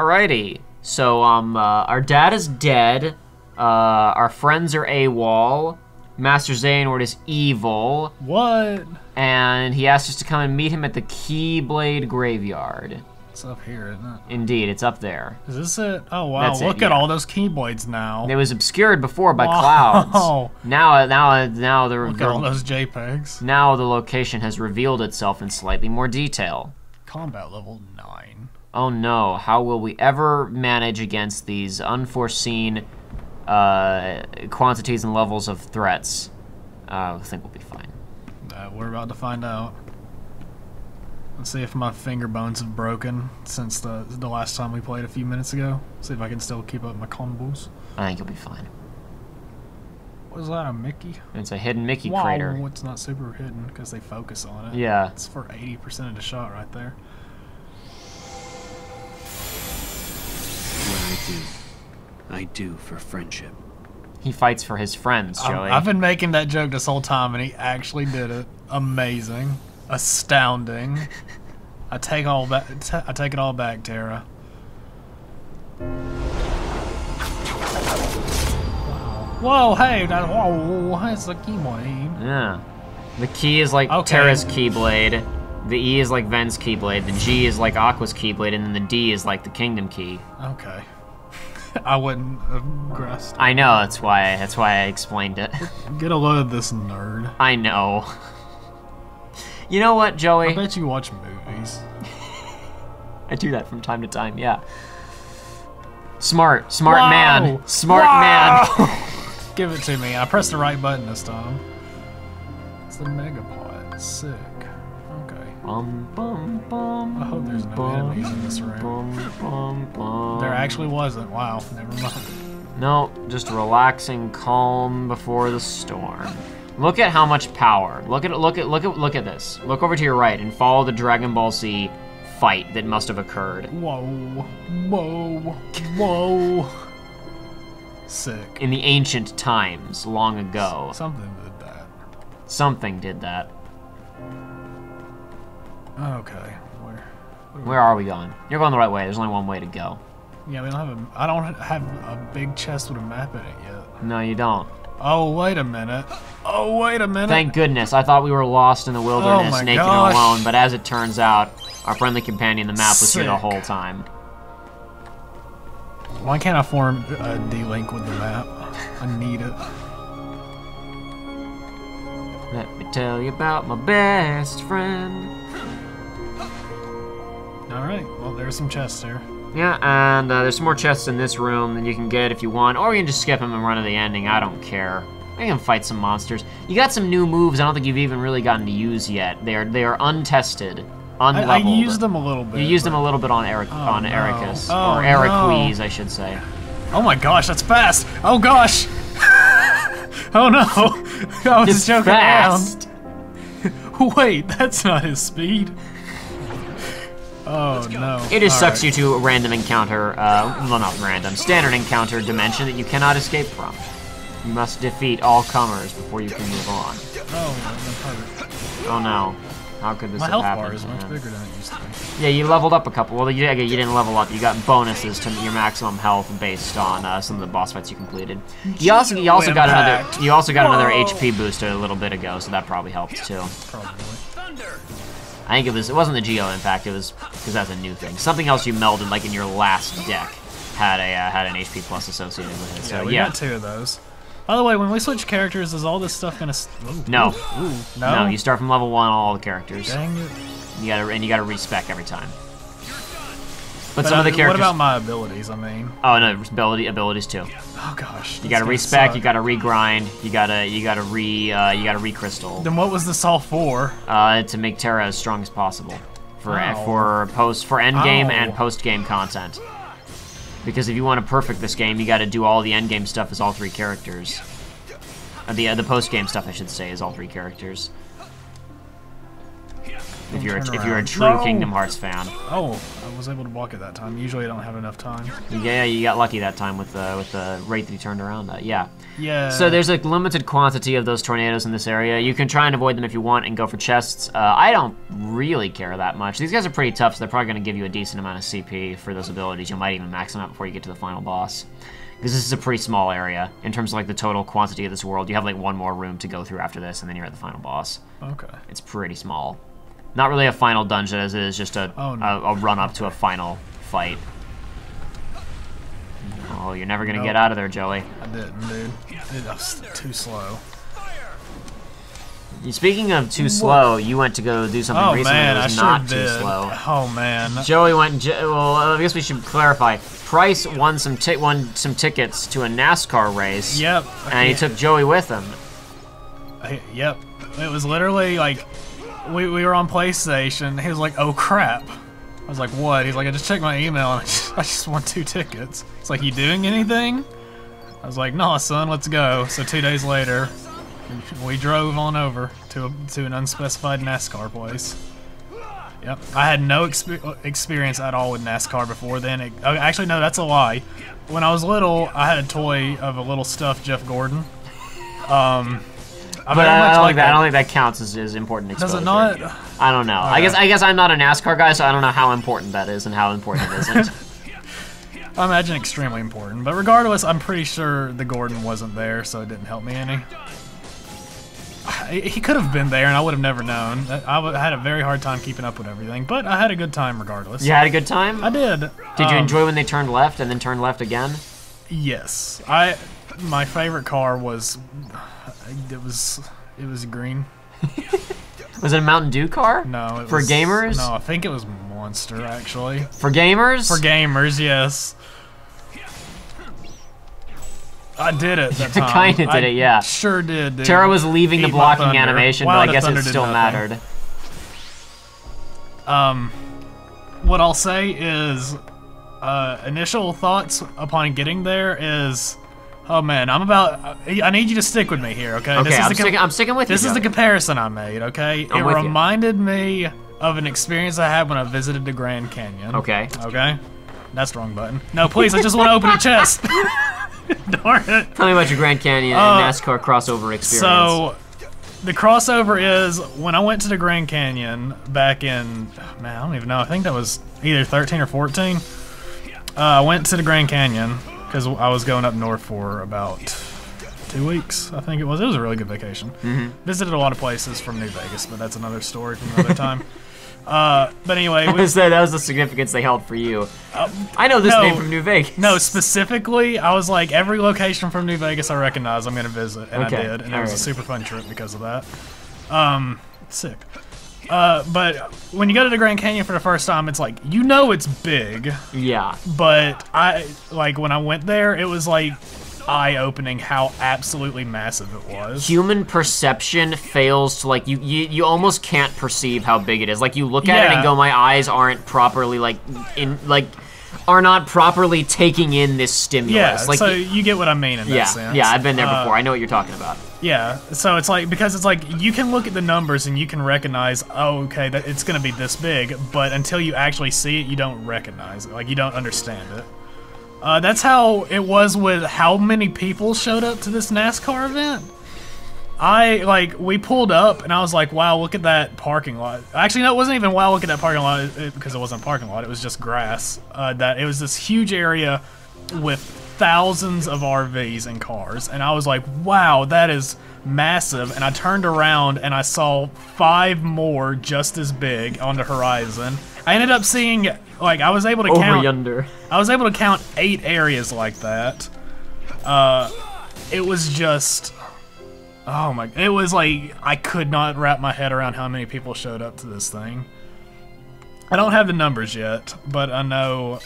Alrighty. So, our dad is dead. Our friends are AWOL. Master Xehanort is evil. What? And he asked us to come and meet him at the Keyblade Graveyard. It's up here, isn't it? Indeed, it's up there. Is this it? Oh wow! Look at all those Keyblades now. It was obscured before by clouds. Now the look at all those JPEGs. Now the location has revealed itself in slightly more detail. Combat level 9. Oh no! How will we ever manage against these unforeseen quantities and levels of threats? I think we'll be fine. We're about to find out. Let's see if my finger bones have broken since the last time we played a few minutes ago. See if I can still keep up my combos. I think you'll be fine. What is that, a Mickey? It's a hidden Mickey crater. Wow, it's not super hidden because they focus on it. Yeah. It's for 80% of the shot right there. What I do for friendship. He fights for his friends, Joey. I've been making that joke this whole time, and he actually did it. Amazing. Astounding. I take it all back, Terra. Whoa, hey, whoa, that's the Keyblade. Yeah. The key is like Terra's Keyblade. The E is like Ven's Keyblade. The G is like Aqua's Keyblade, and then the D is like the Kingdom Key. Okay. I wouldn't have guessed. I know, that's why I explained it. Get a load of this nerd. I know. You know what, Joey? I bet you watch movies. I do that from time to time, yeah. Smart man. Smart man. Give it to me. I pressed the right button this time. It's the Megapod. Sick. Okay. I hope there's no enemies in this room. There actually wasn't. Wow. Never mind. No, just relaxing calm before the storm. Look at how much power. Look at this. Look over to your right and follow the Dragon Ball Z fight that must have occurred. Whoa. Whoa. Whoa. Sick. In the ancient times, long ago. Something did that. Something did that. Okay. Where are we going? You're going the right way. There's only one way to go. Yeah, I don't have a big chest with a map in it yet. No, you don't. Oh, wait a minute. Oh, wait a minute. Thank goodness. I thought we were lost in the wilderness, naked and alone, but as it turns out, our friendly companion, the map, was here the whole time. Why can't I form a D-Link with the map? I need it. Let me tell you about my best friend. Alright, well, there's some chests there. Yeah, and there's some more chests in this room that you can get if you want, or you can just skip them and run to the ending. I don't care. I can fight some monsters. You got some new moves I don't think you've even really gotten to use yet. They are untested, unleveled. I used them a little bit. You used them a little bit on Ericus, or Eriquise, I should say. Oh my gosh, that's fast! Oh gosh! Oh no! I was just joking around. Wait, that's not his speed. Oh no. It just sucks you to a random encounter, well not random, standard encounter dimension that you cannot escape from. You must defeat all comers before you can move on. Oh no. How could this have happened? My health bar is much bigger than it used to be. Yeah, you leveled up a couple. Well, you didn't level up. You got bonuses to your maximum health based on some of the boss fights you completed. You also got another HP booster a little bit ago, so that probably helped too. Probably. I think it wasn't the Geo, in fact. It was because that's a new thing. Something else you melded, like in your last deck, had an HP plus associated with it. So we got 2 of those. By the way, when we switch characters, is all this stuff gonna? No. Ooh, No. You start from level 1 on all the characters. Dang it. You gotta respec every time. But some of the characters. What about my abilities? I mean. Oh no, abilities too. Oh gosh. You gotta respec. You gotta regrind. You gotta recrystal. Then what was this all for? To make Terra as strong as possible for end game and post game content. Because if you want to perfect this game, you got to do all the end game stuff as all 3 characters. The post game stuff, I should say, is all 3 characters. If you're a true Kingdom Hearts fan. Oh, I was able to block it that time. Usually I don't have enough time. Yeah, you got lucky that time with the rate that he turned around at. Yeah. Yeah. So there's a limited quantity of those tornadoes in this area. You can try and avoid them if you want and go for chests. I don't really care that much. These guys are pretty tough, so they're probably going to give you a decent amount of CP for those abilities. You might even max them out before you get to the final boss. Because this is a pretty small area in terms of like the total quantity of this world. You have like one more room to go through after this, and then you're at the final boss. Okay. It's pretty small. Not really a final dungeon, as it is just a run up to a final fight. Oh, you're never gonna get out of there, Joey. I didn't, dude. It was too slow. Speaking of too slow, you went to go do something recently that was not too slow. Oh man. Joey went. Well, I guess we should clarify. Price won some tickets to a NASCAR race. Yep. And he took Joey with him. Yep. It was literally like we were on PlayStation. He was like, "Oh crap." I was like, "What?" He's like, "I just checked my email and I just won 2 tickets." It's like, "You doing anything?" I was like, "No, son, let's go." So 2 days later, we drove on over to an unspecified NASCAR place. Yep, I had no experience at all with NASCAR before then. Actually, no, that's a lie. When I was little, I had a toy of a little stuffed Jeff Gordon. But I don't think that counts as important exposure. Does it not? I don't know. Okay. I guess I'm not a NASCAR guy, so I don't know how important that is and how important it isn't. I imagine extremely important. But regardless, I'm pretty sure the Gordon wasn't there, so it didn't help me any. He could have been there, and I would have never known. I had a very hard time keeping up with everything, but I had a good time regardless. You had a good time? I did. Did you enjoy when they turned left and then turned left again? Yes. My favorite car was... It was green. Was it a Mountain Dew car? No. It for was, gamers? No, I think it was Monster, actually. For gamers? For gamers, yes. I did it that time. Kinda did it, yeah. Sure did, dude. Terra was leaving the blocking animation, but I guess it still mattered. What I'll say is, initial thoughts upon getting there is, oh man, I need you to stick with me here, okay? Okay, I'm sticking with you. This is the comparison I made, okay? It reminded me of an experience I had when I visited the Grand Canyon. Okay. Okay? That's the wrong button. No, please, I just want to open a chest. Darn it. Tell me about your Grand Canyon and NASCAR crossover experience. So, the crossover is, when I went to the Grand Canyon back in, man, I don't even know, I think that was either 13 or 14. I went to the Grand Canyon, because I was going up north for about 2 weeks, I think it was. It was a really good vacation. Visited a lot of places from New Vegas, but that's another story from another time. But anyway, that was the significance they held for you. I know this name from New Vegas. No, specifically, I was like, every location from New Vegas I recognize, I'm gonna visit, and I did, and it was a super fun trip because of that. Sick. But when you go to the Grand Canyon for the first time, it's like, you know it's big. Yeah. But when I went there, it was like eye-opening how absolutely massive it was. Human perception fails to, like, you almost can't perceive how big it is. Like, you look at it and go, my eyes aren't properly, are not properly taking in this stimulus. Yeah, like, so you get what I mean in that sense. Yeah, I've been there before. I know what you're talking about. Yeah, so it's like, because it's like, you can look at the numbers and you can recognize, oh, okay, that it's gonna be this big, but until you actually see it, you don't recognize it. Like, you don't understand it. That's how it was with how many people showed up to this NASCAR event. We pulled up, and I was like, wow, look at that parking lot. Actually, no, it wasn't even wow, look at that parking lot, because it wasn't a parking lot, it was just grass. It was this huge area with thousands of RVs and cars, and I was like, wow, that is massive. And I turned around, and I saw 5 more just as big on the horizon. I ended up seeing, I was able to count... Over yonder. I was able to count 8 areas like that. It was just... Oh my... It was like, I could not wrap my head around how many people showed up to this thing. I don't have the numbers yet, but I know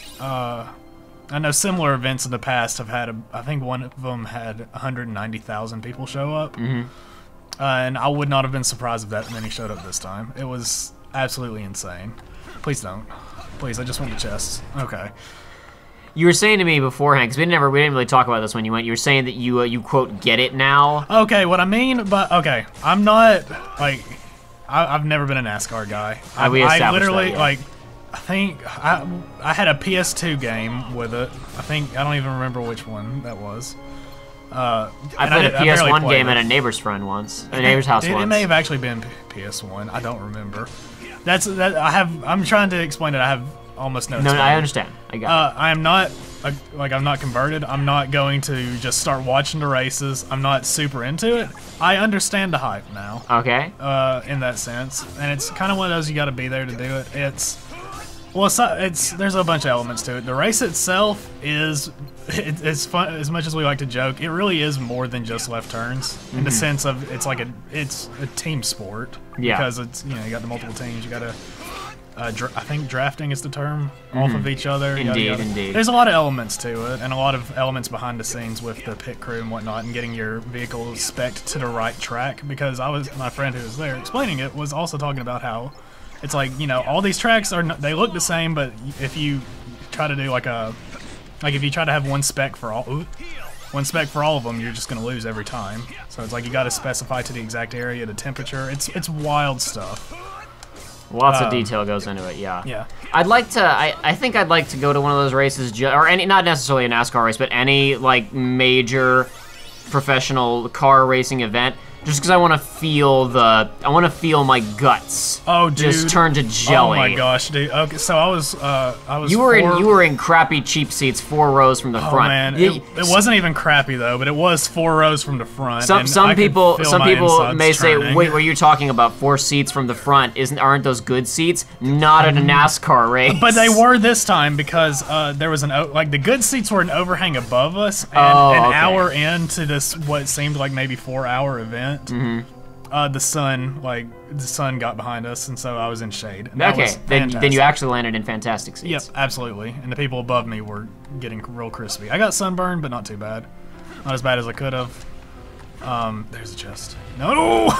similar events in the past have had, I think one of them had 190,000 people show up. And I would not have been surprised if that many showed up this time. It was absolutely insane. Please don't. Please, I just want the chests. Okay. You were saying to me beforehand, because we didn't really talk about this when you went. You were saying that you quote, get it now. Okay, what I mean, but okay, I'm not, I've never been a NASCAR guy. I literally, that, yeah. like, I think I had a PS2 game with it. I don't even remember which one that was. I played a PS1 game at a neighbor's friend once. A neighbor's house once. It may have actually been PS1. I don't remember. I'm trying to explain it. I have almost no. No, I understand. I got it. I am not I'm not converted. I'm not going to just start watching the races. I'm not super into it. I understand the hype now. Okay. In that sense, and it's kind of one of those you got to be there to do it. There's a bunch of elements to it. The race itself it's fun. As much as we like to joke, it really is more than just left turns in the sense of it's a team sport. Yeah. Because it's you got the multiple teams. You got to. I think drafting is the term off of each other. Indeed. There's a lot of elements to it, and a lot of elements behind the scenes with the pit crew and whatnot, and getting your vehicle spec'd to the right track. Because my friend who was there explaining it was also talking about how it's like all these tracks they look the same, but if you try to do if you try to have one spec for all of them, you're just gonna lose every time. So it's like you got to specify to the exact area, the temperature. It's wild stuff. Lots of detail goes into it, yeah. Yeah. I'd like to. I think I'd like to go to one of those races, or any, not necessarily a NASCAR race, but any like major professional car racing event, just because I want to feel my guts. Oh, dude. Just turn to jelly. Oh my gosh, dude. Okay, so I was. You were in crappy cheap seats, 4 rows from the front. Oh man, it wasn't even crappy though, but it was 4 rows from the front. Some people may say, turning. wait, what are you talking about? 4 seats from the front? Aren't those good seats? Not at a NASCAR race. But they were this time because there was the good seats were an overhang above us, and an hour into this what seemed like maybe 4-hour event. The sun got behind us, and so I was in shade. And then you actually landed in fantastic seats. Yep, absolutely. And the people above me were getting real crispy. I got sunburned, but not too bad. Not as bad as I could have. There's a chest. No!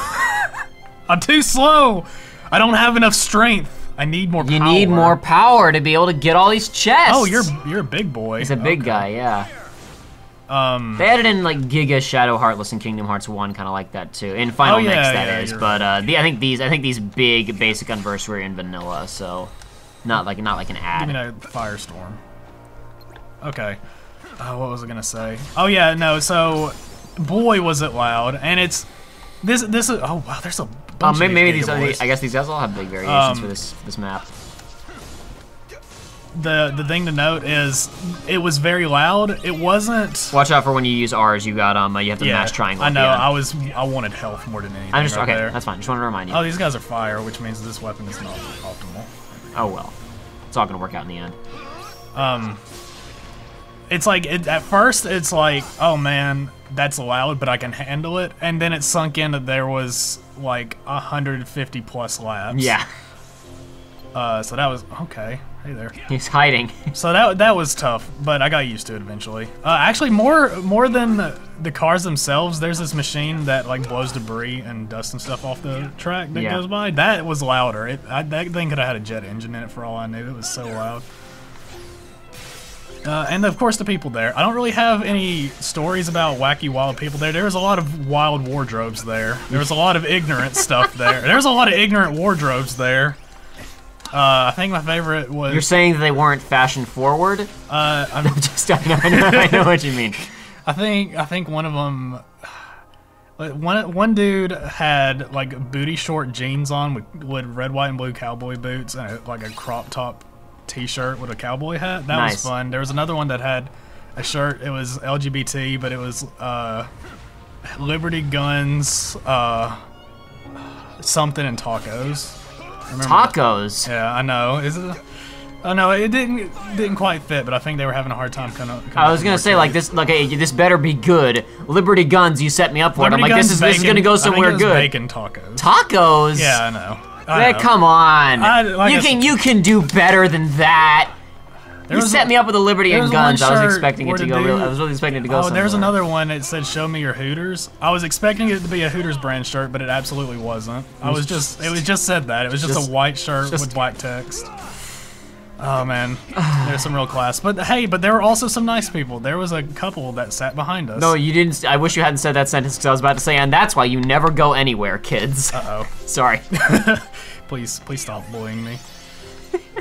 I'm too slow! I don't have enough strength. I need more power. You need more power to be able to get all these chests. Oh, you're a big boy. He's a big guy, yeah. They added in like Giga, Shadow Heartless, and Kingdom Hearts 1, kind of like that too. In Final Mix, that is. But I think these big basic anniversary in vanilla, so not like an ad. Give me that Firestorm. Okay. What was I gonna say? Oh yeah, no. So, boy, was it loud, and it's this is. Oh wow, there's a bunch of maybe these. I guess these guys all have big variations for this map. The thing to note is it was very loud. It wasn't. Watch out for when you use R's. You got you have to mash triangle. I know. I wanted health more than anything. I'm just right okay. there. That's fine. Just wanted to remind you. Oh, these guys are fire, which means this weapon is not optimal. Oh well, it's all gonna work out in the end. It's like at first it's like, oh man, that's loud, but I can handle it, and then it sunk in that there was like 150 plus laps. Yeah. So that was okay. Hey there. He's hiding. So that was tough, but I got used to it eventually. Actually, more than the cars themselves, there's this machine that like blows debris and dust and stuff off the track that goes by. That was louder. That thing could have had a jet engine in it for all I knew. It was so loud. And of course the people there. I don't really have any stories about wacky wild people there. There was a lot of wild wardrobes there. There was a lot of ignorant stuff there. There was a lot of ignorant wardrobes there. I think my favorite was... You're saying that they weren't fashion forward? I know what you mean. I think one of them... One dude had like booty short jeans on with red, white, and blue cowboy boots and like a crop top t-shirt with a cowboy hat. That was fun. There was another one that had a shirt. It was LGBT, but it was Liberty Guns, something and tacos. Tacos? Yeah, I know. Is it? Oh no, it didn't quite fit, but I think they were having a hard time kind of. I was gonna say like this, this better be good. Liberty Guns, you set me up for it. I'm like, this is gonna go somewhere good. Bacon tacos. Tacos? Yeah, I know. Come on, you can do better than that. You set me up with the Liberty and Guns. I was expecting it to go. I was really expecting it to go. Oh, there's another one. It said "Show me your Hooters." I was expecting it to be a Hooters brand shirt, but it absolutely wasn't. It was just said that. It was just a white shirt with black text. Oh man, there's some real class. But hey, there were also some nice people. There was a couple that sat behind us. No, you didn't. I wish you hadn't said that sentence because I was about to say, and that's why you never go anywhere, kids. Uh-oh. Sorry. Please stop bullying me.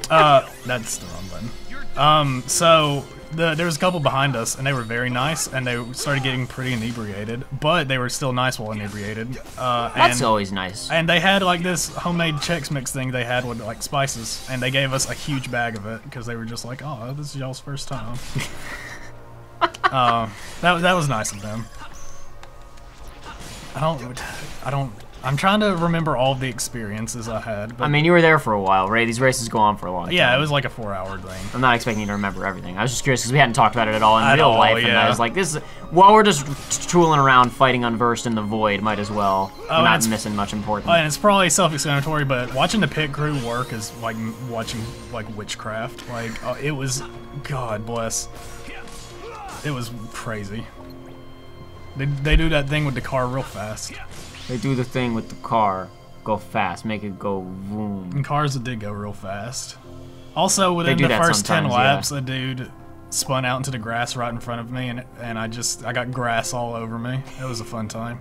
That's the wrong button. So there was a couple behind us, and they were very nice, and they started getting pretty inebriated, but they were still nice while inebriated. That's always nice. And they had like this homemade Chex Mix thing they had with like spices, and they gave us a huge bag of it because they were just like, "Oh, this is y'all's first time." That was nice of them. I'm trying to remember all of the experiences I had. But I mean, you were there for a while, right? These races go on for a long time. Yeah, it was like a 4-hour thing. I'm not expecting you to remember everything. I was just curious because we hadn't talked about it at all in real life, and I was like, this is, while we're just tooling around fighting unversed in the void, might as well. We're not missing much important. And it's probably self-explanatory, but watching the pit crew work is like watching like witchcraft. Like, it was, God bless. It was crazy. They do that thing with the car real fast. They do the thing with the car, go fast, make it go vroom. And cars did go real fast. Also, within the first 10 laps, a dude spun out into the grass right in front of me, and I got grass all over me. It was a fun time.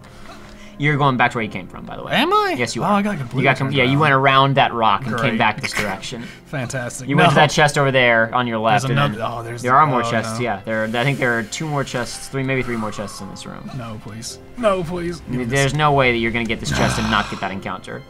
You're going back to where you came from, by the way. Am I? Yes, you are. Oh, I got completely you went around that rock and came back this direction. Fantastic. You went to that chest over there on your left. There's another, there are more chests, yeah. I think there are 2 more chests, maybe 3 more chests in this room. No, please. No, please. There's no way that you're going to get this chest and not get that encounter.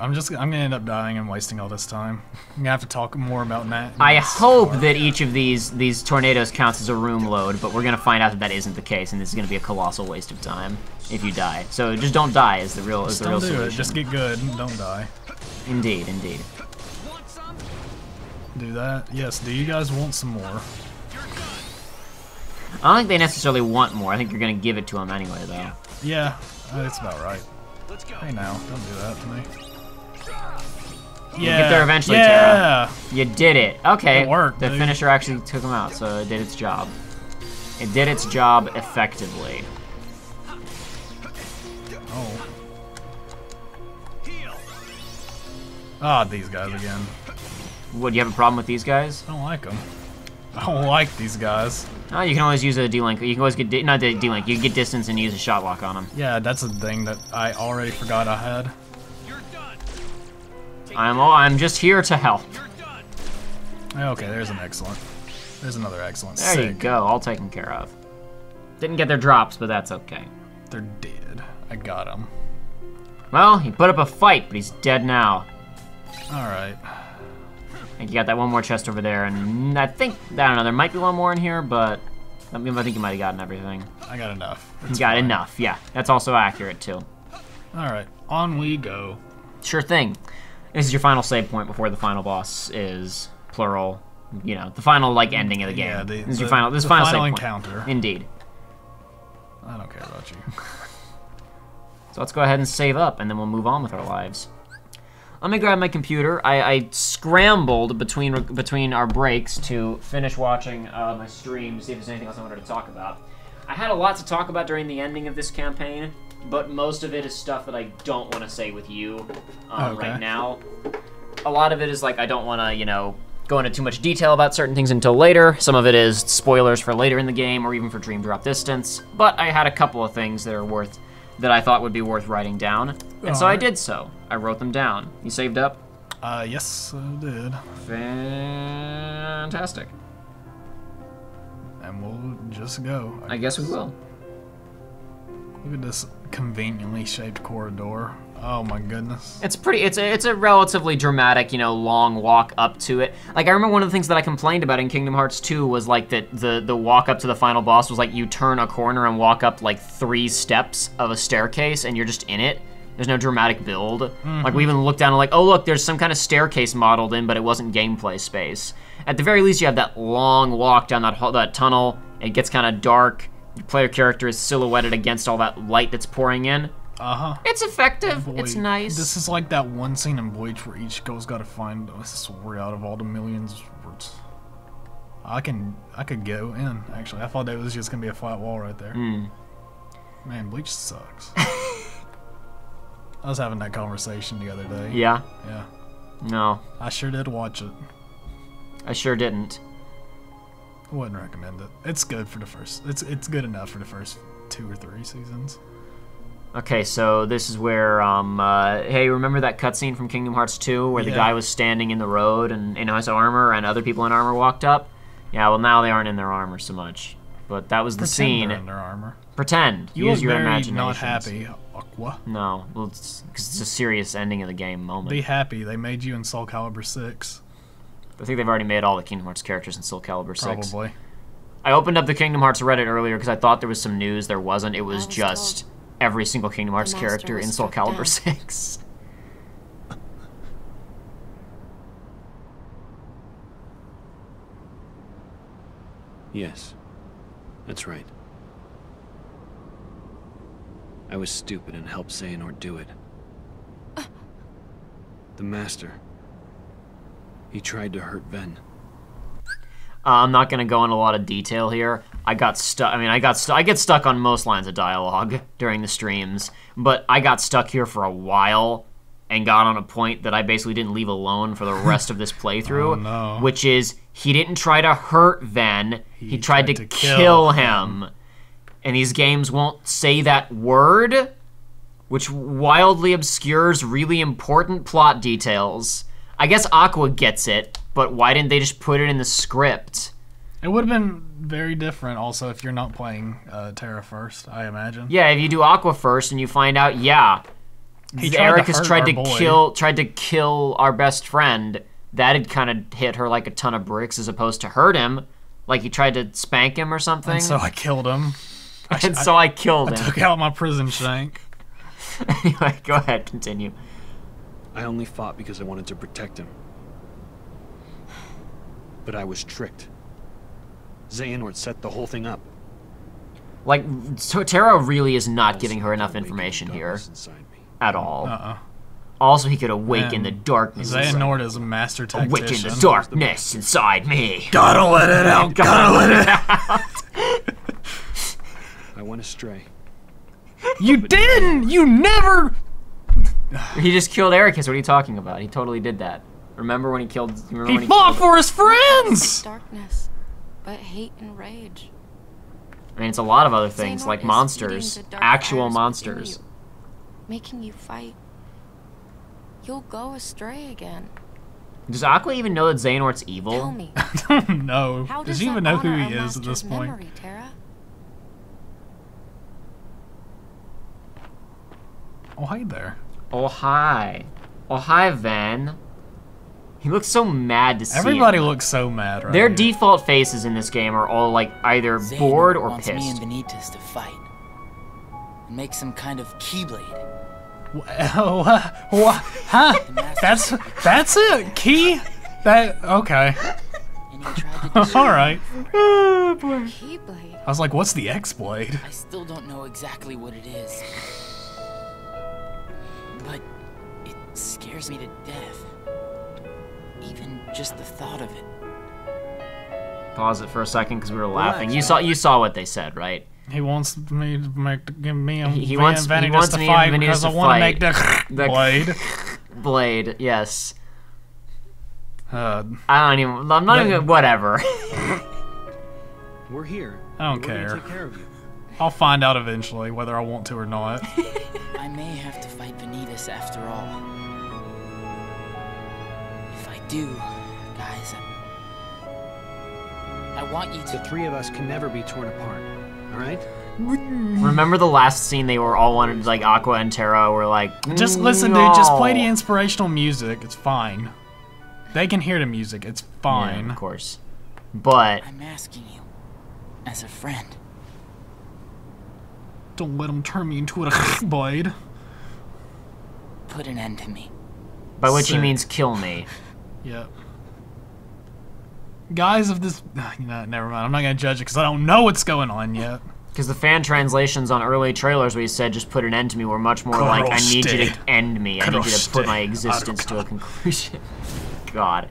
I'm gonna end up dying and wasting all this time. I'm gonna have to talk more about that. I hope that each of these tornadoes counts as a room load, but we're gonna find out that isn't the case, and this is gonna be a colossal waste of time if you die. So just don't die is the real solution. Just get good and don't die. Indeed. Do that. Yes. Do you guys want some more? I don't think they necessarily want more. I think you're gonna give it to them anyway, though. Yeah, that's about right. Hey now, don't do that to me. Yeah. You'll get there eventually, Terra. You did it. Okay. It worked, the finisher actually took him out, so it did its job. It did its job effectively. Oh. Ah, these guys again. What, do you have a problem with these guys? I don't like them. I don't like these guys. Oh, you can always use a D-Link. You can always get, not the D-Link, you can get distance and use a shot lock on them. Yeah, that's a thing that I already forgot I had. I'm just here to help. Okay, there's an excellent. There's another excellent. There you go, all taken care of. Didn't get their drops, but that's okay. They're dead. I got them. Well, he put up a fight, but he's dead now. Alright. I think you got that one more chest over there, and I don't know, there might be one more in here, but I think you might have gotten everything. I got enough. You got enough, yeah. That's also accurate, too. Alright, on we go. Sure thing. This is your final save point before the final boss is plural. You know, the final ending of the game. Yeah, this is your final save encounter. Point. Indeed. I don't care about you. So let's go ahead and save up, and then we'll move on with our lives. Let me grab my computer. I scrambled between our breaks to finish watching my stream to see if there's anything else I wanted to talk about. I had a lot to talk about during the ending of this campaign, but most of it is stuff that I don't want to say with you right now. A lot of it is like I don't want to, go into too much detail about certain things until later. Some of it is spoilers for later in the game or even for Dream Drop Distance. But I had a couple of things that I thought would be worth writing down, and so I did so. I wrote them down. You saved up? Yes, I did. Fantastic. And we'll just go. I guess we will. Look at this conveniently shaped corridor. Oh my goodness. It's a relatively dramatic, long walk up to it. Like, I remember one of the things that I complained about in Kingdom Hearts 2 was like that the walk up to the final boss was like you turn a corner and walk up like 3 steps of a staircase and you're just in it. There's no dramatic build. Like, we even looked down and like, oh look, there's some kind of staircase modeled in, but it wasn't gameplay space. At the very least, you have that long walk down that tunnel. It gets kind of dark. Your player character is silhouetted against all that light that's pouring in. It's effective. Boy, it's nice. This is like that one scene in Bleach where each girl's got to find a story out of all the millions. I could go in, actually. I thought that was just going to be a flat wall right there. Man, Bleach sucks. I was having that conversation the other day. Yeah? Yeah. No. I sure did watch it. I sure didn't. I wouldn't recommend it. It's good for the first. It's good enough for the first 2 or 3 seasons. Okay, so this is where, hey, remember that cutscene from Kingdom Hearts 2 where the guy was standing in the road and in his armor and other people in armor walked up? Yeah, well, now they aren't in their armor so much. But that was the scene. They're in their armor. Pretend. Use your imagination. Not happy, Aqua. No, well, because it's a serious ending of the game moment. Be happy. They made you in Soul Calibur 6. I think they've already made all the Kingdom Hearts characters in Soul Calibur 6. Probably. I opened up the Kingdom Hearts Reddit earlier because I thought there was some news. There wasn't. It was just every single Kingdom Hearts character in Soul Calibur 6. Yes, that's right. I was stupid and helped Xehanort do it. The Master. He tried to hurt Ven. I'm not gonna go into a lot of detail here. I got stuck. I mean, I get stuck on most lines of dialogue during the streams, but I got stuck here for a while and got on a point that I basically didn't leave alone for the rest of this playthrough. Oh, no. Which is, he didn't try to hurt Ven. He tried to kill him. And these games won't say that word, which wildly obscures really important plot details. I guess Aqua gets it, but why didn't they just put it in the script? It would have been very different also if you're not playing Terra first, I imagine. Yeah, if you do Aqua first and you find out, yeah, Eric has tried to kill our best friend, that'd kind of hit her like a ton of bricks as opposed to hurt him, like he tried to spank him or something. And so I killed him. I killed him. I took out my prison shank. Anyway, go ahead, continue. I only fought because I wanted to protect him. But I was tricked. Xehanort set the whole thing up. Like, so Terra really is not giving her enough information here. At all. Also, he could awaken the darkness. Xehanort is a master tactician. Awaken the darkness inside me. Gotta let it out. Gotta let it out. I went astray. You didn't! You never... He just killed Ericus. What are you talking about? He totally did that. Remember when he killed... He fought for his friends! Darkness, but hate and rage. I mean, it's a lot of other things, like monsters. Actual monsters. Making you fight. You'll go astray again. Does Aqua even know that Xehanort's evil? Tell me. I don't know. Does he even know who he is at this point? Memory, Terra? Oh, hi there. Oh, hi. Oh, hi, Ven. He looks so mad to see Everybody looks so mad right Their here. default faces in this game are all, like, either bored or wants pissed. Me and Benitez to fight. And make some kind of keyblade. What? Huh? That's it? Key? That... Okay. And he tried to Alright. Oh, boy. Keyblade. I was like, what's the X-Blade? I still don't know exactly what it is. But it scares me to death. Even just the thought of it. Pause it for a second because we were laughing. You saw what they said, right? He wants me to give me and he wants Vanny me to fight and because I to want to make fight. the blade. Blade, yes. I I'm not even, whatever. We're here. I don't We're care. gonna take care of you. I'll find out eventually whether I want to or not. I may have to fight Benitez after all. If I do, guys, I want you to... The three of us can never be torn apart, alright? Remember the last scene they were all wanted, like Aqua and Terra were like, Just listen, no. dude. Just play the inspirational music. It's fine. They can hear the music. It's fine. Yeah, of course. But I'm asking you, as a friend. Don't let them turn me into a blade. Put an end to me. by which he Sick. means kill me. Yep. Guys of this... You know, never mind. I'm not going to judge it because I don't know what's going on yet. Because the fan translations on early trailers where he said, just put an end to me, were much more like, I need you to end me. I need you to put my existence to a conclusion. God.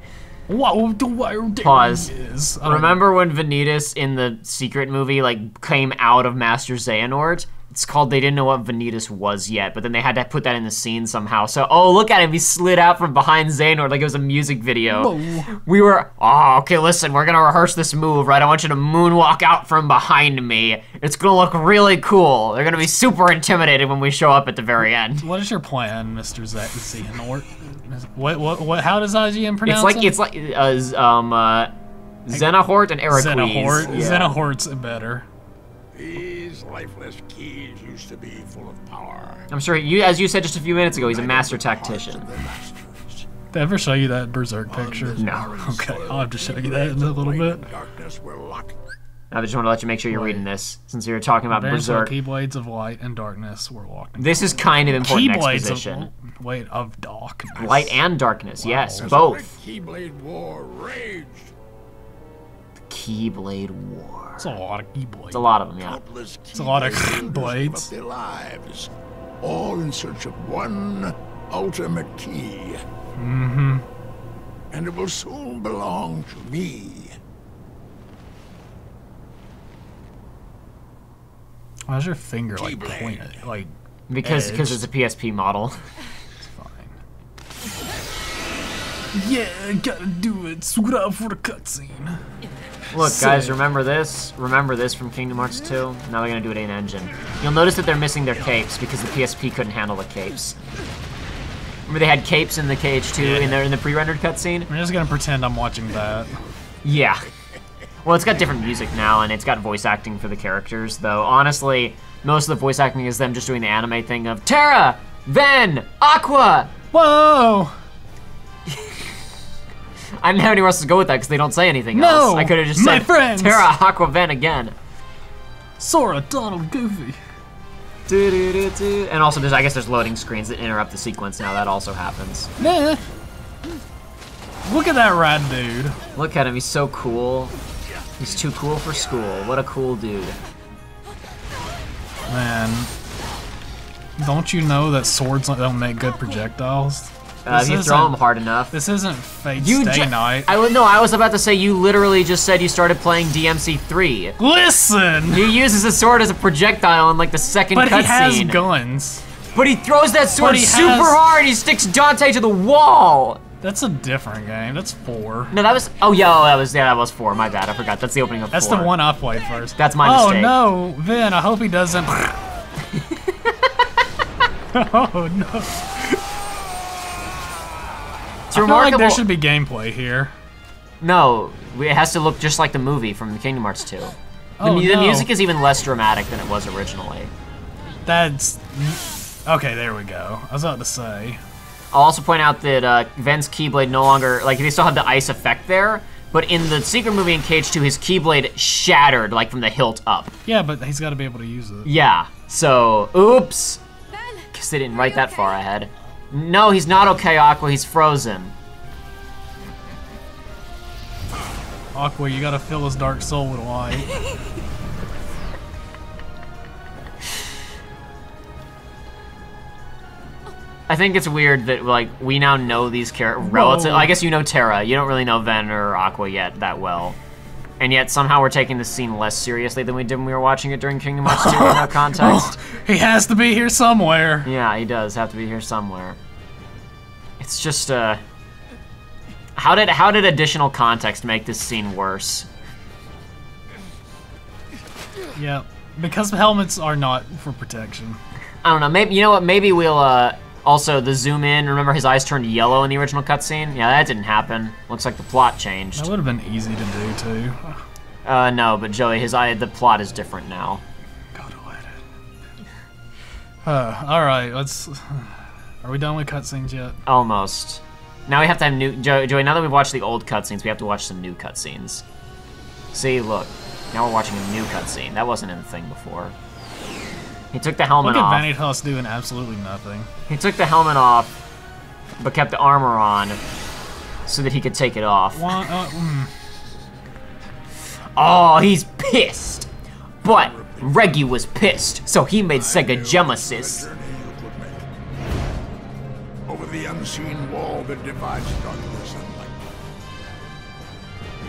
Pause. Remember when Vanitas in the Secret movie, like, came out of Master Xehanort? It's called They Didn't Know What Vanitas Was Yet, but then they had to put that in the scene somehow. So, oh, look at him. He slid out from behind Xehanort like it was a music video. Whoa. We were, oh, okay, listen, we're gonna rehearse this move, right? I want you to moonwalk out from behind me. It's gonna look really cool. They're gonna be super intimidated when we show up at the very end. What is your plan, Mr. Xehanort? What, how does IGN pronounce it? It's like, Xehanort and Eric Xehanort's better. These lifeless keys used to be full of power. I'm sure, as you said just a few minutes ago, he's a master tactician. Did I ever show you that Berserk picture? No. Okay, I'll have to show you that in a little bit. I just want to let you make sure you're reading this, since you're talking about Berserk. Keyblades of light and darkness were locked. This is kind of important exposition. Of darkness. Light and darkness, yes, both. Keyblade War raged. Keyblade War. It's a lot of Keyblades. It's a lot of them, yeah. It's a lot of Keyblades. Their lives, all in search of one ultimate key. Mm-hmm. And it will soon belong to me. Why's your finger like pointed? Like because it's a PSP model. It's fine. Yeah, gotta do it. Suit up for the cutscene. Look, guys, remember this? Remember this from Kingdom Hearts 2? Now they're gonna do it in engine. You'll notice that they're missing their capes because the PSP couldn't handle the capes. Remember they had capes in the KH2 in the pre-rendered cutscene? I'm just gonna pretend I'm watching that. Yeah. Well, it's got different music now, and it's got voice acting for the characters, though honestly, most of the voice acting is them just doing the anime thing of Terra, Ven, Aqua! Whoa! I didn't have anywhere else to go with that because they don't say anything else. I could have just said friends. Terra, Aqua, Ven again. Sora, Donald, Goofy. And also, I guess there's loading screens that interrupt the sequence now. That also happens. Nah. Look at that rad dude. Look at him. He's so cool. He's too cool for school. What a cool dude. Man. Don't you know that swords don't make good projectiles? If you throw them hard enough. This isn't Fate Stay Night. I was about to say, you literally just said you started playing DMC3. Listen! He uses a sword as a projectile in like the second cutscene. But he has guns. But he throws that sword super hard. He sticks Dante to the wall. That's a different game. That's 4. No, that was. Oh yeah, that was 4. My bad. I forgot. That's the opening of 4. That's the one I played first. That's my mistake. Oh no, Vin. I hope he doesn't. Oh no. It's I remarkable. feel like there should be gameplay here. No, it has to look just like the movie from the Kingdom Hearts 2. The music is even less dramatic than it was originally. That's... Okay, there we go. I was about to say. I'll also point out that Ven's Keyblade no longer... Like, they still have the ice effect there, but in the secret movie in KH2, his Keyblade shattered, like, from the hilt up. Yeah, but he's got to be able to use it. Yeah, so... Oops! Guess they didn't write that far ahead. No, he's not okay, Aqua. He's frozen. Aqua, you gotta fill his dark soul with light. I think it's weird that, like, we now know these characters relative. I guess you know Terra. You don't really know Ven or Aqua yet that well. And yet, somehow we're taking this scene less seriously than we did when we were watching it during Kingdom Hearts 2 in no context. He has to be here somewhere. Yeah, he does have to be here somewhere. It's just, how did additional context make this scene worse? Yeah, because helmets are not for protection. I don't know, maybe, you know what, maybe we'll, also, the zoom in, remember his eyes turned yellow in the original cutscene? Yeah, that didn't happen. Looks like the plot changed. That would have been easy to do, too. No, but Joey, the plot is different now. God, alright, let's... Are we done with cutscenes yet? Almost. Now we have to have new... Joey, now that we've watched the old cutscenes, we have to watch some new cutscenes. See, look. Now we're watching a new cutscene. That wasn't in the thing before. He took the helmet off. Look at Vanitas doing absolutely nothing. He took the helmet off, but kept the armor on so that he could take it off. Oh, he's pissed. But Reggie was pissed, so he made Sega Genesis. Over the unseen wall that divides darkness and light.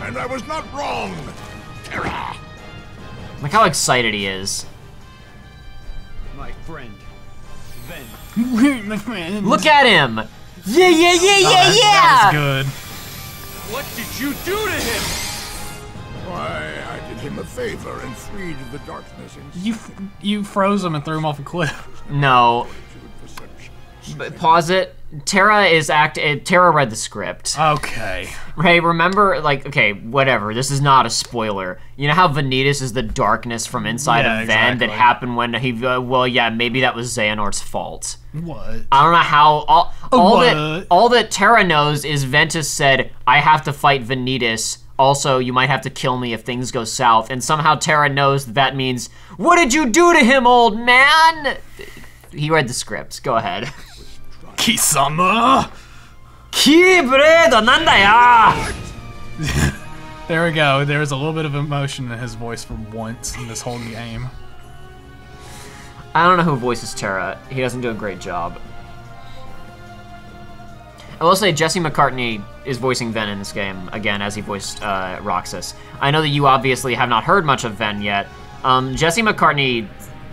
And I was not wrong, Terra. Look how excited he is. friend, Ven. My friend. Look at him! Yeah, yeah, yeah, yeah, That was yeah! good. What did you do to him? Why, I did him a favor and freed the darkness in You froze him and threw him off a cliff. No. But pause it. Terra read the script. Okay. Right, remember, like, okay, whatever, this is not a spoiler. You know how Vanitas is the darkness from inside of Ven that happened when he, well, yeah, maybe that was Xehanort's fault. What? I don't know how, all that Terra knows is Ventus said, I have to fight Vanitas, also, you might have to kill me if things go south, and somehow Terra knows that means, what did you do to him, old man? He read the script, go ahead. Kisama! Kibredo nanda ya! There we go. There's a little bit of emotion in his voice for once in this whole game. I don't know who voices Terra. He doesn't do a great job. I will say Jesse McCartney is voicing Ven in this game, again, as he voiced Roxas. I know that you obviously have not heard much of Ven yet. Jesse McCartney,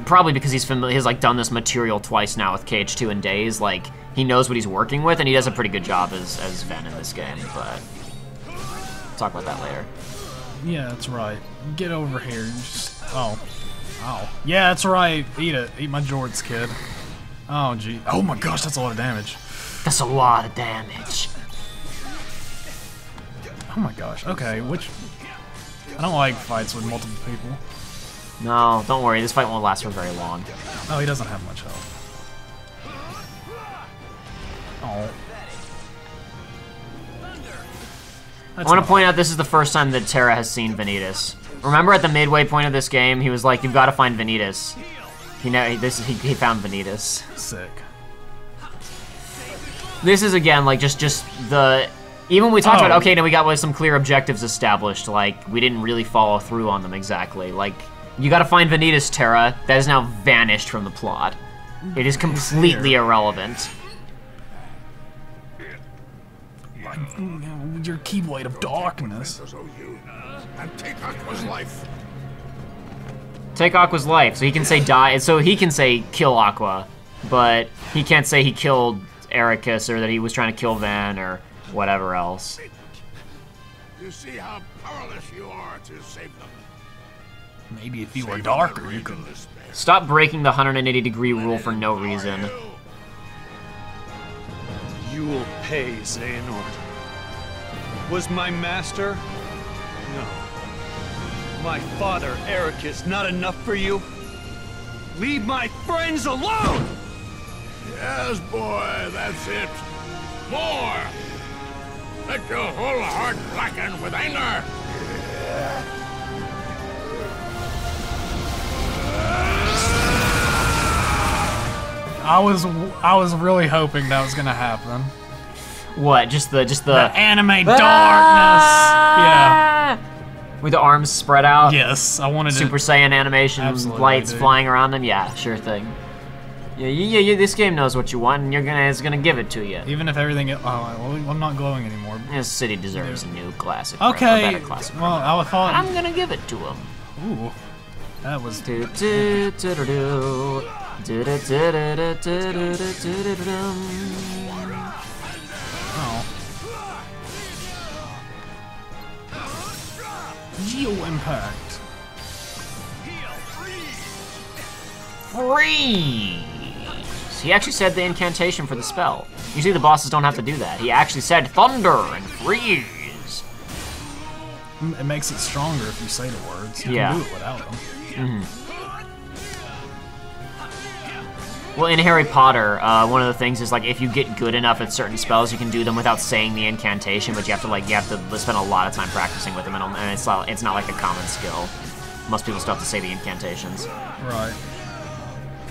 probably because he's like done this material twice now with KH2 and Days, like, he knows what he's working with, and he does a pretty good job as Ven in this game, but we'll talk about that later. Yeah, that's right. Get over here. Just, oh. Ow. Yeah, that's right. Eat it. Eat my Jords, kid. Oh, gee. Oh my gosh, that's a lot of damage. That's a lot of damage. Oh my gosh. Okay, I don't like fights with multiple people. No, don't worry. This fight won't last for very long. Oh, he doesn't have much health. Oh. I want to point out this is the first time that Terra has seen Vanitas. Remember at the midway point of this game, he was like, "You've got to find Vanitas." He found Vanitas. Sick. This is again like just the even when we talked about okay, now we got like some clear objectives established. Like we didn't really follow through on them exactly. Like you got to find Vanitas, Terra. That is now vanished from the plot. It is completely irrelevant. Your Keyblade of Darkness. And take Aqua's life. Take Aqua's life, so he can say die, so he can say kill Aqua, but he can't say he killed Ericus or that he was trying to kill Van or whatever else. You see how powerless you are to save them. Maybe if you were darker, you could. Stop breaking the 180-degree rule for no reason. You will pay, Xehanort. Was my master? No. My father, Ericus, not enough for you? Leave my friends alone! Yes, boy, that's it. More! Let your whole heart blacken with anger! I was really hoping that was gonna happen. What? Just the anime darkness. Yeah. With the arms spread out. Yes, I wanted Super Saiyan animation, lights flying around them. Yeah, sure thing. Yeah. This game knows what you want, and it's gonna give it to you. Even if everything. Oh, well, I'm not glowing anymore. This city deserves a new classic. Okay. A classic well, I thought I'm gonna give it to him. Ooh, that was. Oh. Geo impact. Freeze! He actually said the incantation for the spell. Usually the bosses don't have to do that. He actually said thunder and freeze. It makes it stronger if you say the words. You can do it without them. Mm-hmm. Well, in Harry Potter, one of the things is like if you get good enough at certain spells, you can do them without saying the incantation, but you have to spend a lot of time practicing with them, and it's not like a common skill. Most people still have to say the incantations. Right.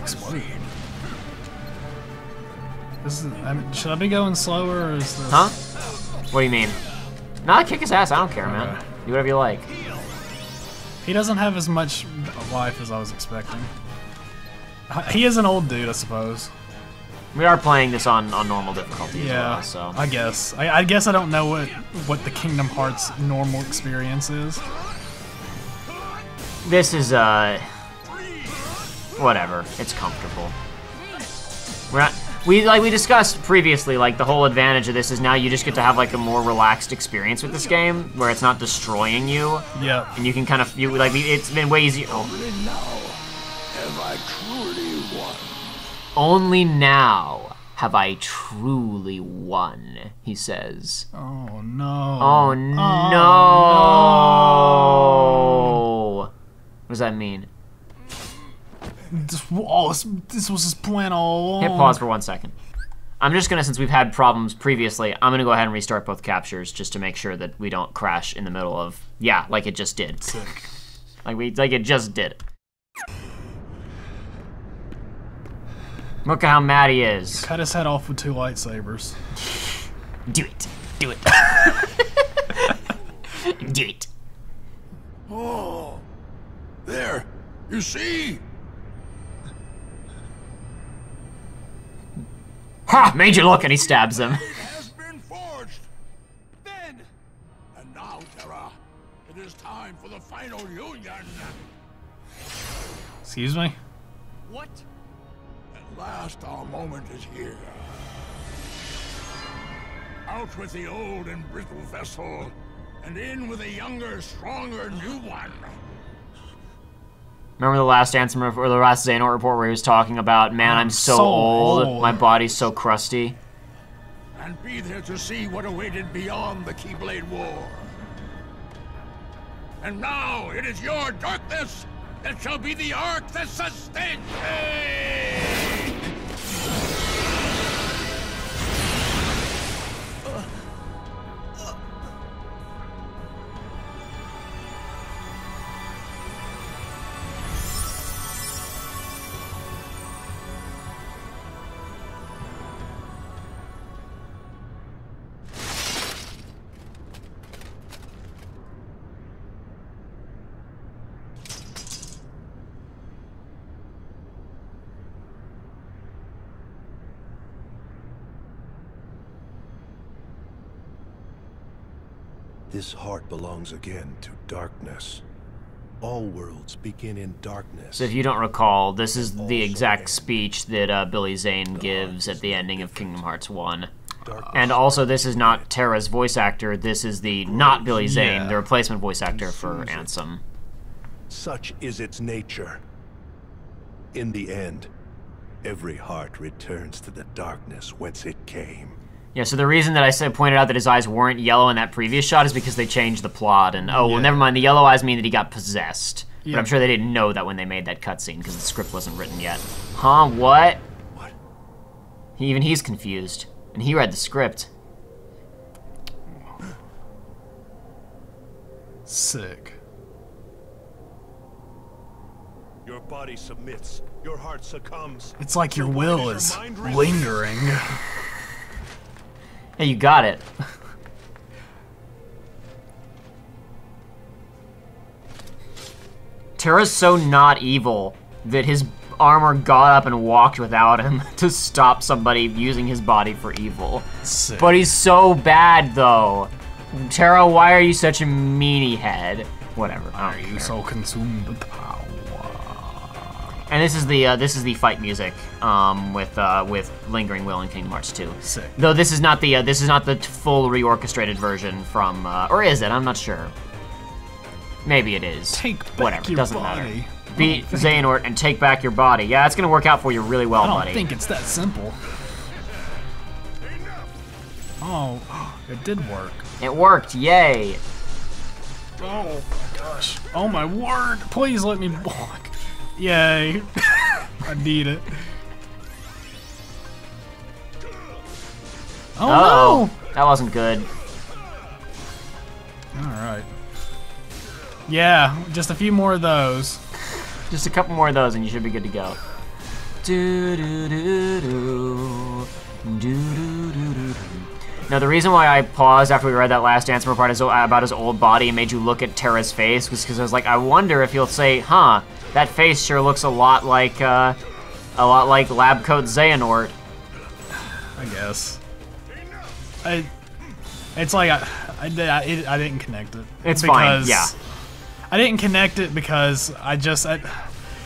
Explode. Should I be going slower, or is this... Huh? What do you mean? Nah, kick his ass. I don't care, man. Do whatever you like. He doesn't have as much life as I was expecting. He is an old dude, I suppose. We are playing this on normal difficulty as well, so... I guess. I guess I don't know what the Kingdom Hearts normal experience is. This is, whatever. It's comfortable. We're not. We discussed previously, like, the whole advantage of this is now you just get to have, like, a more relaxed experience with this game, where it's not destroying you. Yeah. And you can kind of, it's been way easier. Only now have I truly won. Only now have I truly won, he says. Oh, no. Oh, no. Oh, no. What does that mean? This was his plan all along. Hit pause for 1 second. I'm just gonna, since we've had problems previously, I'm gonna go ahead and restart both captures just to make sure that we don't crash in the middle of, yeah, like it just did. Sick. like it just did. Look at how mad he is. Cut his head off with 2 lightsabers. Do it. Do it. Do it. Oh, there, you see? Ha! Made you look, and he stabs him. It has been forged. Then, and now, Terra, it is time for the final union. Excuse me? What? At last, our moment is here. Out with the old and brittle vessel, and in with a younger, stronger new one. Remember the last Ansem or the last Xehanort report where he was talking about, man, I'm so old, my body's so crusty. And be there to see what awaited beyond the Keyblade War. And now it is your darkness that shall be the arc that sustains me! This heart belongs again to darkness. All worlds begin in darkness. So if you don't recall, this is the exact speech that Billy Zane gives at the ending of Kingdom Hearts 1. And also, this is not Terra's voice actor, this is the not Billy Zane, the replacement voice actor for Ansem. Such is its nature. In the end, every heart returns to the darkness whence it came. Yeah, so the reason that I pointed out that his eyes weren't yellow in that previous shot is because they changed the plot, and well, never mind, the yellow eyes mean that he got possessed. But I'm sure they didn't know that when they made that cutscene, because the script wasn't written yet. Huh, what? What? Even he's confused, and he read the script. Sick. Your body submits, your heart succumbs. It's like your will is lingering. Yeah, you got it. Terra's so not evil that his armor got up and walked without him to stop somebody using his body for evil. Sick. But he's so bad, though. Terra, why are you such a meanie head? Whatever. Why are you so consumed with power? And this is the fight music with Lingering Will in Kingdom Hearts 2. Sick. Though this is not the full reorchestrated version from or is it? I'm not sure. Maybe it is. Take back whatever. your Doesn't body. matter. Beat Xehanort and take back your body. Yeah, that's gonna work out for you really well, I don't buddy. think it's that simple. Oh, it did work. It worked. Yay. Oh my gosh. Oh my word. Please let me block. Yay. I need it. Oh no! That wasn't good. Alright. Yeah, just a few more of those. Just a couple more of those and you should be good to go. Now, the reason why I paused after we read that last Ansem part about his old body and made you look at Terra's face was because I was like, I wonder if he'll say, huh, that face sure looks a lot like Lab Coat Xehanort. I guess. It's like I didn't connect it. It's fine, yeah. I didn't connect it because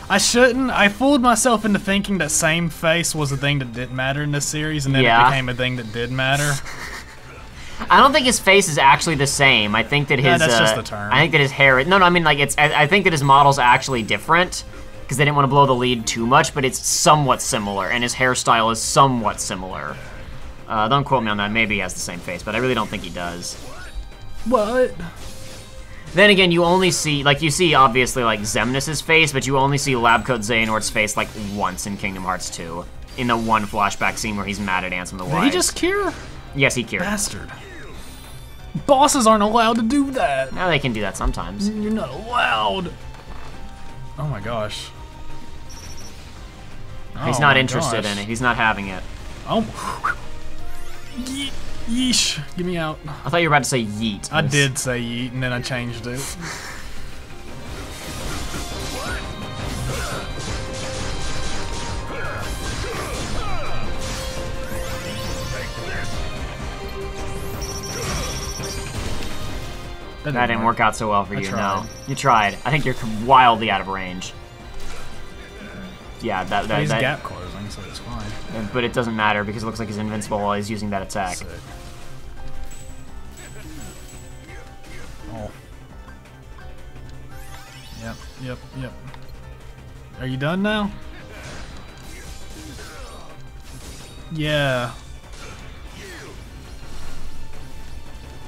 I shouldn't. I fooled myself into thinking that same face was a thing that didn't matter in this series, and then it became a thing that did matter. I don't think his face is actually the same. I think that his that's just the term. I think that his hair. No, I mean like it's. I think that his model's actually different because they didn't want to blow the lead too much, but it's somewhat similar, and his hairstyle is somewhat similar. Don't quote me on that. Maybe he has the same face, but I really don't think he does. What? Then again, you only see, like, you see obviously like Xemnas' face, but you only see Labcoat Xehanort's face like once in Kingdom Hearts 2, in the one flashback scene where he's mad at Ansem the Wise. Did he just cure? Yes, he cured. Bastard. Bosses aren't allowed to do that. Now they can do that sometimes. You're not allowed. Oh my gosh. He's not interested in it. He's not having it. Oh. Yeesh. Get me out. I thought you were about to say yeet. I did say yeet, and then I changed it. That didn't work out so well for you, no. You tried. I think you're wildly out of range. Yeah, he's gap closing, so it's fine. But it doesn't matter because it looks like he's invincible while he's using that attack. Sick. Oh. Yep. Are you done now? Yeah.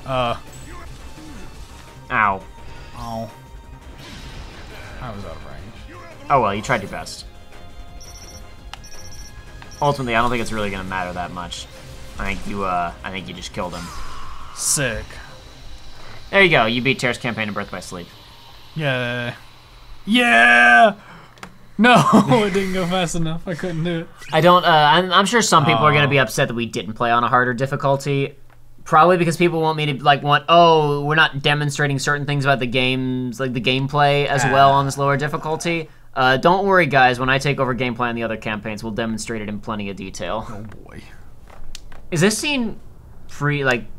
Ow. Oh. I was out of range. Oh well, you tried your best. Ultimately, I don't think it's really gonna matter that much. I think you just killed him. Sick. There you go. You beat Terra's campaign of Birth by Sleep. Yeah. Yeah. No, it didn't go fast enough. I couldn't do it. I don't. I'm sure some people are gonna be upset that we didn't play on a harder difficulty. Probably because people want me to oh, we're not demonstrating certain things about the games, like the gameplay as well on this lower difficulty. Don't worry, guys. When I take over gameplay on the other campaigns, we'll demonstrate it in plenty of detail. Oh boy. Is this scene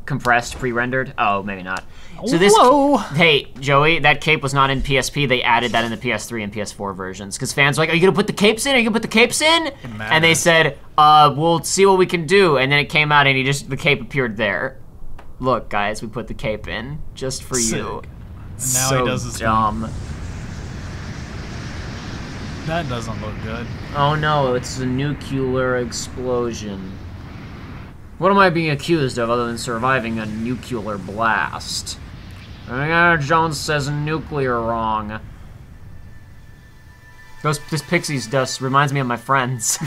compressed, pre-rendered? Oh, maybe not. So Whoa. Hey, Joey, that cape was not in PSP. They added that in the PS3 and PS4 versions because fans were like, "Are you gonna put the capes in? Are you gonna put the capes in?" And they said, "We'll see what we can do." And then it came out, and the cape appeared there. Look, guys, we put the cape in just for you. And now he does his dumb. That doesn't look good. Oh no, it's a nuclear explosion. What am I being accused of other than surviving a nuclear blast? Jones says nuclear wrong. This Pixie's dust reminds me of my friends.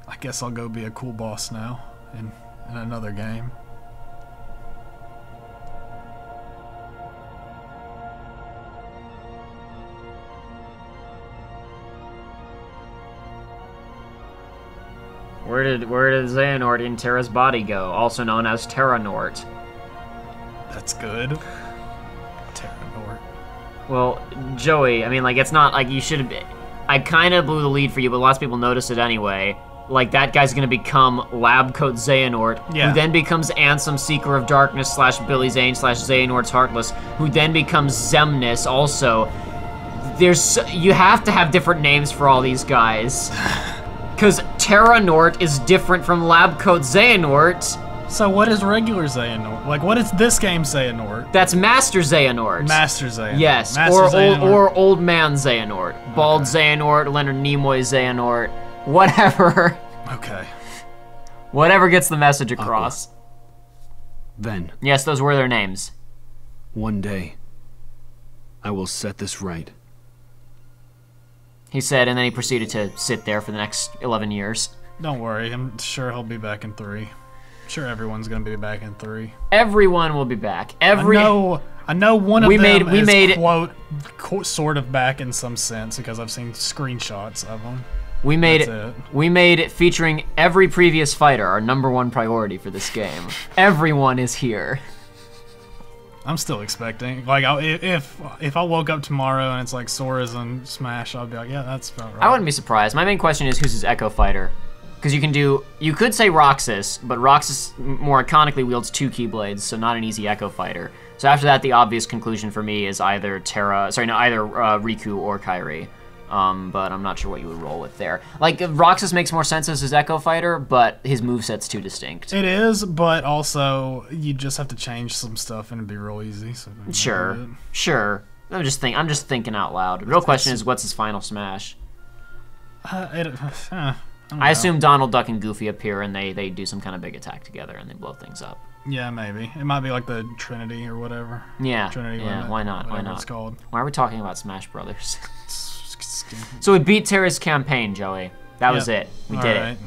I guess I'll go be a cool boss now in another game. Where did Xehanort in Terra's body go? Also known as Terranort. That's good. Terranort. Well, Joey, I mean, like, it's not like you should have. I kind of blew the lead for you, but lots of people noticed it anyway. Like, that guy's gonna become Labcoat Xehanort, who then becomes Ansem, Seeker of Darkness / Billy Zane / Xehanort's Heartless, who then becomes Xemnas also. You have to have different names for all these guys. Because Terranort is different from Labcoat Xehanort. So what is regular Xehanort? Like, what is this game Xehanort? That's Master Xehanort. Master Xehanort. Yes, or Old Man Xehanort. Bald Xehanort, Leonard Nimoy Xehanort, whatever. Okay. Whatever gets the message across. Then. Yes, those were their names. One day, I will set this right. He said, and then he proceeded to sit there for the next 11 years. Don't worry, I'm sure he'll be back in 3. I'm sure everyone's gonna be back in 3. Everyone will be back. I know one of them is quote sort of back in some sense because I've seen screenshots of them. We made it featuring every previous fighter our #1 priority for this game. Everyone is here. I'm still expecting. Like, if I woke up tomorrow and it's like Sora's in Smash, I'd be like, yeah, that's about right. I wouldn't be surprised. My main question is, who's his Echo Fighter? Because you could say Roxas, but Roxas more iconically wields 2 Keyblades, so not an easy Echo Fighter. So after that, the obvious conclusion for me is either Riku or Kairi. But I'm not sure what you would roll with there. Like, Roxas makes more sense as his Echo Fighter, but his moveset's too distinct. It is, but also, you just have to change some stuff and it'd be real easy. So Sure. I'm just thinking out loud. The real question is, what's his final smash? I assume Donald, Duck, and Goofy appear and they do some kind of big attack together and they blow things up. Yeah, maybe. It might be like the Trinity or whatever. Yeah. Trinity. Yeah. Why not? It's called. Why are we talking about Smash Brothers? So we beat Terra's campaign, Joey. That was it. We did it.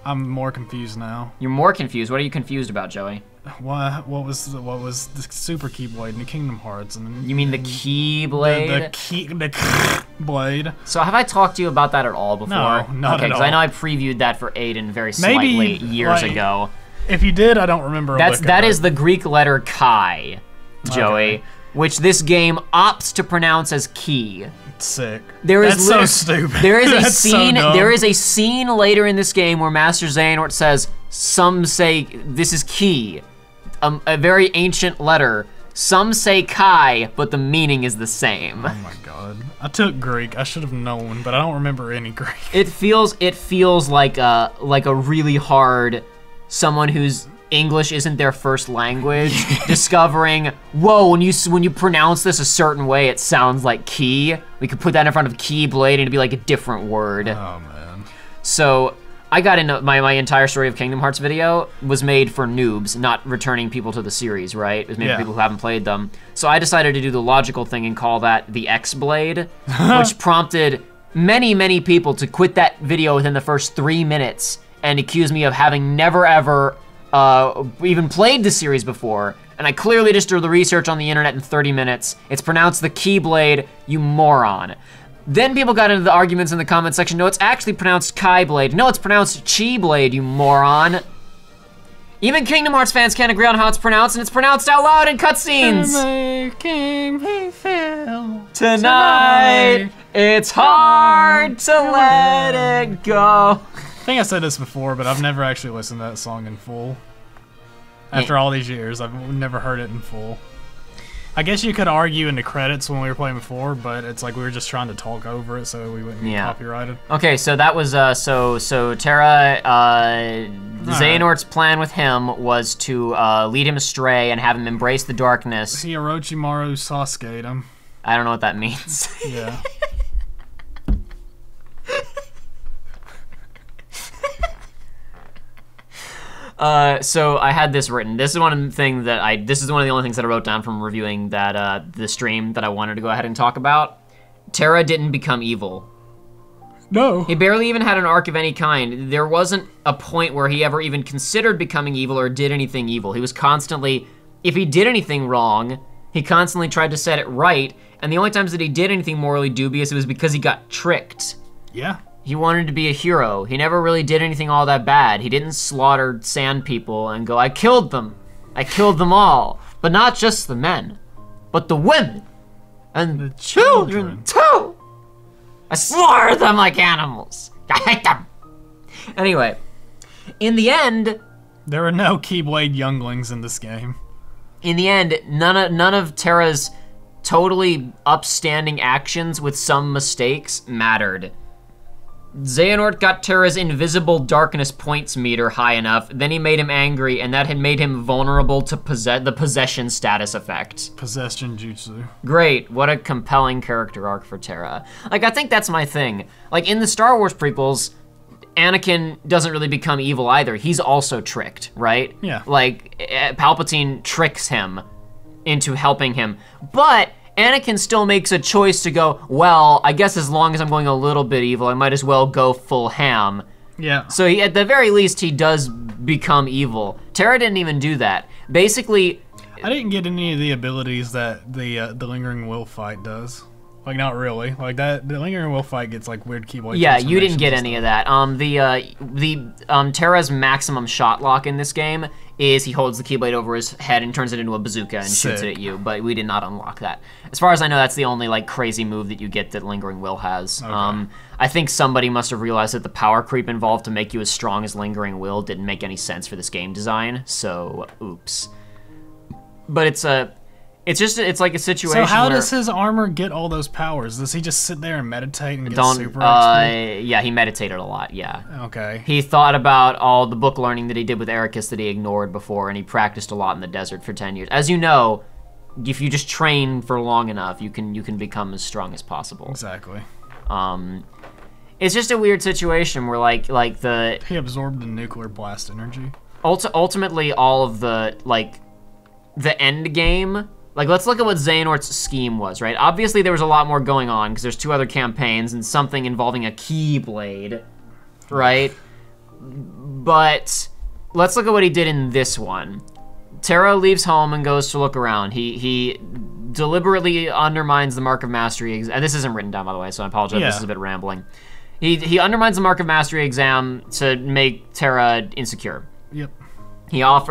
I'm more confused now. You're more confused. What are you confused about, Joey? What was the Super Keyblade in the Kingdom Hearts? You mean the Keyblade? The Keyblade. So have I talked to you about that at all before? No, not at all. Okay, because I know I previewed that for Aiden very slightly years ago. If you did, I don't remember. That is the Greek letter Chi, Joey, which this game opts to pronounce as Key. Sick. That's so stupid. There is a scene. There is a scene later in this game where Master Xehanort says, "Some say this is Key," a very ancient letter. Some say Chi, but the meaning is the same. Oh my god! I took Greek. I should have known, but I don't remember any Greek. It feels like a really hard someone who's English isn't their first language, discovering, whoa, when you pronounce this a certain way, it sounds like key. We could put that in front of Keyblade and it'd be like a different word. Oh, man. So I got into my entire Story of Kingdom Hearts video was made for noobs, not returning people to the series, right? It was made for people who haven't played them. So I decided to do the logical thing and call that the X-Blade, which prompted many people to quit that video within the first 3 minutes and accuse me of having never ever even played the series before, and I clearly just did the research on the internet in 30 minutes. It's pronounced the Keyblade, you moron. Then people got into the arguments in the comment section. No, it's actually pronounced Keyblade. No, it's pronounced Chi-Blade, you moron. Even Kingdom Hearts fans can't agree on how it's pronounced, and it's pronounced out loud in cutscenes. Making me feel tonight, it's hard to let it go. I think I said this before, but I've never actually listened to that song in full. After all these years, I've never heard it in full. I guess you could argue in the credits when we were playing before, but it's like we were just trying to talk over it so we wouldn't get copyrighted. Okay, so that was, so Terra, Xehanort's plan with him was to lead him astray and have him embrace the darkness. He Orochimaru Sasuke'd him. I don't know what that means. Yeah. So I had this written. This is one of the things that this is one of the only things that I wrote down from reviewing that the stream that I wanted to go ahead and talk about. Terra didn't become evil. No. He barely even had an arc of any kind. There wasn't a point where he ever even considered becoming evil or did anything evil. He was constantly, if he did anything wrong, he constantly tried to set it right, and the only times that he did anything morally dubious, it was because he got tricked. Yeah. He wanted to be a hero. He never really did anything all that bad. He didn't slaughter sand people and go, I killed them. I killed them all. But not just the men, but the women. And the children too. I slaughtered them like animals. I hate them. Anyway, in the end... There are no Keyblade younglings in this game. In the end, none of Terra's totally upstanding actions with some mistakes mattered. Xehanort got Terra's invisible darkness points meter high enough, then he made him angry, and that had made him vulnerable to the possession status effect. Possession jutsu. Great, what a compelling character arc for Terra. Like, I think that's my thing. Like, in the Star Wars prequels, Anakin doesn't really become evil either. He's also tricked, right? Yeah. Like, Palpatine tricks him into helping him, but Anakin still makes a choice to go, well, I guess as long as I'm going a little bit evil, I might as well go full ham. Yeah. So at the very least, he does become evil. Terra didn't even do that. Basically... I didn't get any of the abilities that the Lingering Will fight does. Like, not really. Like, the Lingering Will fight gets, like, weird Keyblade. Yeah, you didn't get any of that. Terra's maximum shot lock in this game is he holds the Keyblade over his head and turns it into a bazooka and shoots it at you, but we did not unlock that. As far as I know, that's the only, like, crazy move that you get that Lingering Will has. Okay. I think somebody must have realized that the power creep involved to make you as strong as Lingering Will didn't make any sense for this game design, so oops. but it's like a situation. So how where does his armor get all those powers? Does he just sit there and meditate and get super Yeah, he meditated a lot. Yeah. Okay. He thought about all the book learning that he did with Ericus that he ignored before, and he practiced a lot in the desert for 10 years. As you know, if you just train for long enough, you can become as strong as possible. Exactly. It's just a weird situation where like he absorbed the nuclear blast energy. Ultimately, all of the end game. Like, let's look at what Xehanort's scheme was, right? Obviously, there was a lot more going on because there's 2 other campaigns and something involving a Keyblade, right? But let's look at what he did in this one. Terra leaves home and goes to look around. He deliberately undermines the Mark of Mastery, and this isn't written down, by the way, so I apologize if this is a bit rambling. He undermines the Mark of Mastery exam to make Terra insecure. Yep. Throughout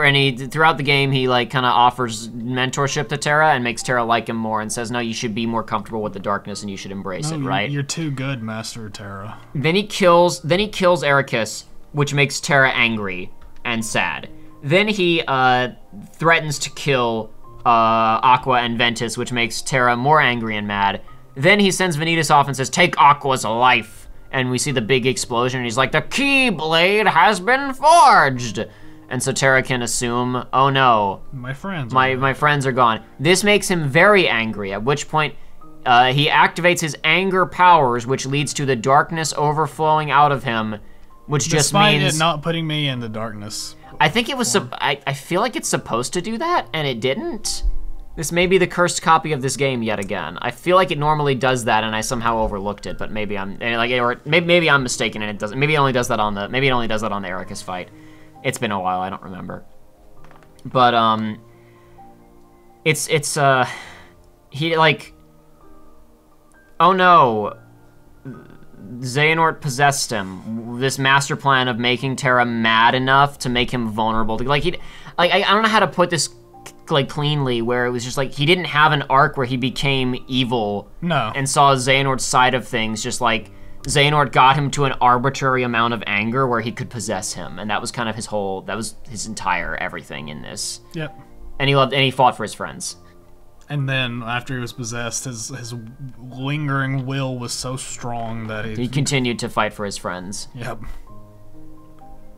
the game, he kind of offers mentorship to Terra and makes Terra like him more and says, no, you should be more comfortable with the darkness and you should embrace it, right? You're too good, Master Terra. Then he kills Ericus, which makes Terra angry and sad. Then he threatens to kill Aqua and Ventus, which makes Terra more angry and mad. Then he sends Vanitas off and says, take Aqua's life. And we see the big explosion and he's like, the Keyblade has been forged. And so Terra can assume, oh no, my friends are gone. This makes him very angry, at which point he activates his anger powers, which leads to the darkness overflowing out of him, which just means... Despite it not putting me in the darkness. I think it was... I feel like it's supposed to do that, and it didn't. This may be the cursed copy of this game yet again. I feel like it normally does that, and I somehow overlooked it, but maybe I'm... or maybe I'm mistaken, and it doesn't... Maybe it only does that on the... Maybe it only does that on the Ericus fight. It's been a while, I don't remember. But, he, oh no, Xehanort possessed him. This master plan of making Terra mad enough to make him vulnerable to, I don't know how to put this, cleanly, where it was just, he didn't have an arc where he became evil. No. And saw Xehanort's side of things, just Xehanort got him to an arbitrary amount of anger where he could possess him, and that was kind of that was his entire everything in this. Yep. And he fought for his friends. And then after he was possessed, his lingering will was so strong that he continued to fight for his friends. Yep.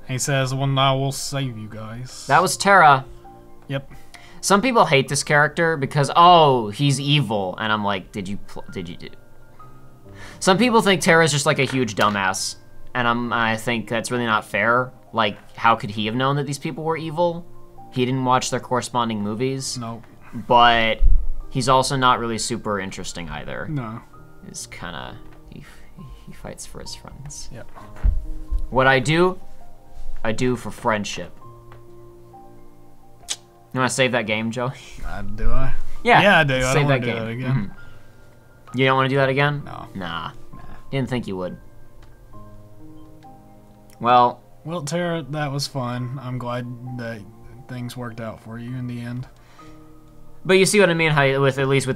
He says, well, now we'll save you guys. That was Terra. Yep. Some people hate this character because, oh, he's evil, and I'm like, did you do? Some people think Terra's just a huge dumbass, and I think that's really not fair. How could he have known that these people were evil? He didn't watch their corresponding movies. No. But he's also not really super interesting either. No. He's kind of he fights for his friends. Yep. What I do for friendship. You want to save that game, Joe? Do I? Yeah. Yeah, I do. I Save don't want that to do game. that again. Mm-hmm. You don't want to do that again? No. Nah. Didn't think you would. Well, Terra, that was fun. I'm glad that things worked out for you in the end. But you see what I mean? How, with regards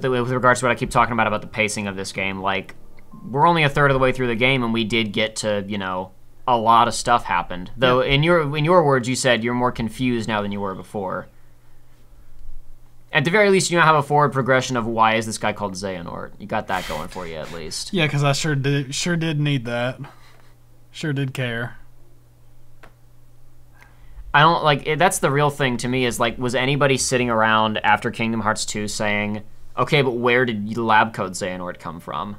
to what I keep talking about the pacing of this game, we're only a third of the way through the game, and we did get to, a lot of stuff happened. Though in your words, you said you're more confused now than you were before. At the very least, you now have a forward progression of why is this guy called Xehanort. You got that going for you, at least. Yeah, because I sure did need that. Sure did care. I don't, that's the real thing to me is, was anybody sitting around after Kingdom Hearts 2 saying, okay, but where did lab code Xehanort come from?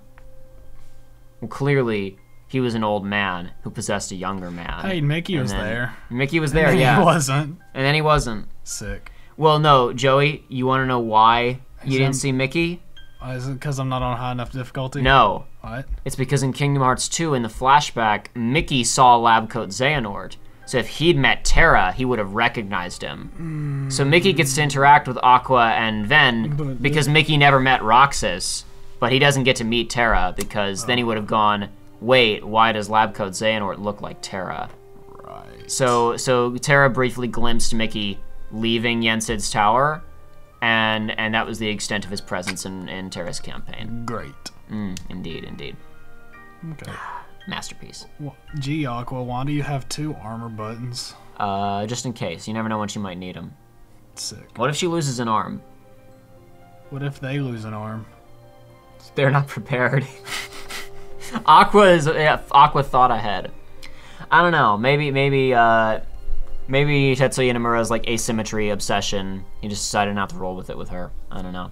Well, clearly, he was an old man who possessed a younger man. Hey, Mickey was there. Mickey was there, yeah. He wasn't. And then he wasn't. Sick. Well, no, Joey, you want to know why you didn't see Mickey? Is it because I'm not on high enough difficulty? No. What? It's because in Kingdom Hearts 2, in the flashback, Mickey saw lab coat Xehanort. So if he'd met Terra, he would have recognized him. So Mickey gets to interact with Aqua and Ven because Mickey never met Roxas, but he doesn't get to meet Terra because then he would have gone, wait, why does lab coat Xehanort look like Terra? Right. So Terra briefly glimpsed Mickey leaving Yensid's tower, and that was the extent of his presence in Terra's campaign. Great. Indeed. Okay. Masterpiece. Well, gee, Aqua, why do you have 2 armor buttons? Just in case. You never know when you might need them. Sick. What if she loses an arm? What if they lose an arm? They're not prepared. Aqua thought ahead. I don't know. Maybe Tetsuya Nomura's like asymmetry obsession. He just decided not to roll with it with her. I don't know.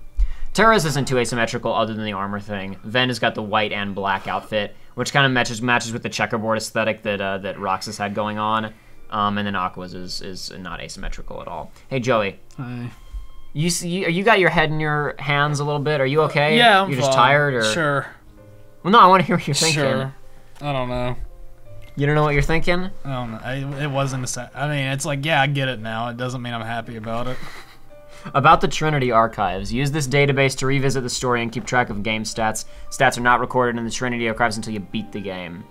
Terra's isn't too asymmetrical other than the armor thing. Ven has got the white and black outfit, which kind of matches with the checkerboard aesthetic that Roxas had going on. And then Aqua's is not asymmetrical at all. Hey Joey. Hi. You got your head in your hands a little bit. Are you okay? Yeah, I'm You're just fine. tired, or Sure. Well, no, I want to hear what you're thinking. Sure. I don't know. You don't know what you're thinking? I don't know. It wasn't I mean, it's like, yeah, I get it now. It doesn't mean I'm happy about it. About the Trinity Archives. Use this database to revisit the story and keep track of game stats. Stats are not recorded in the Trinity Archives until you beat the game.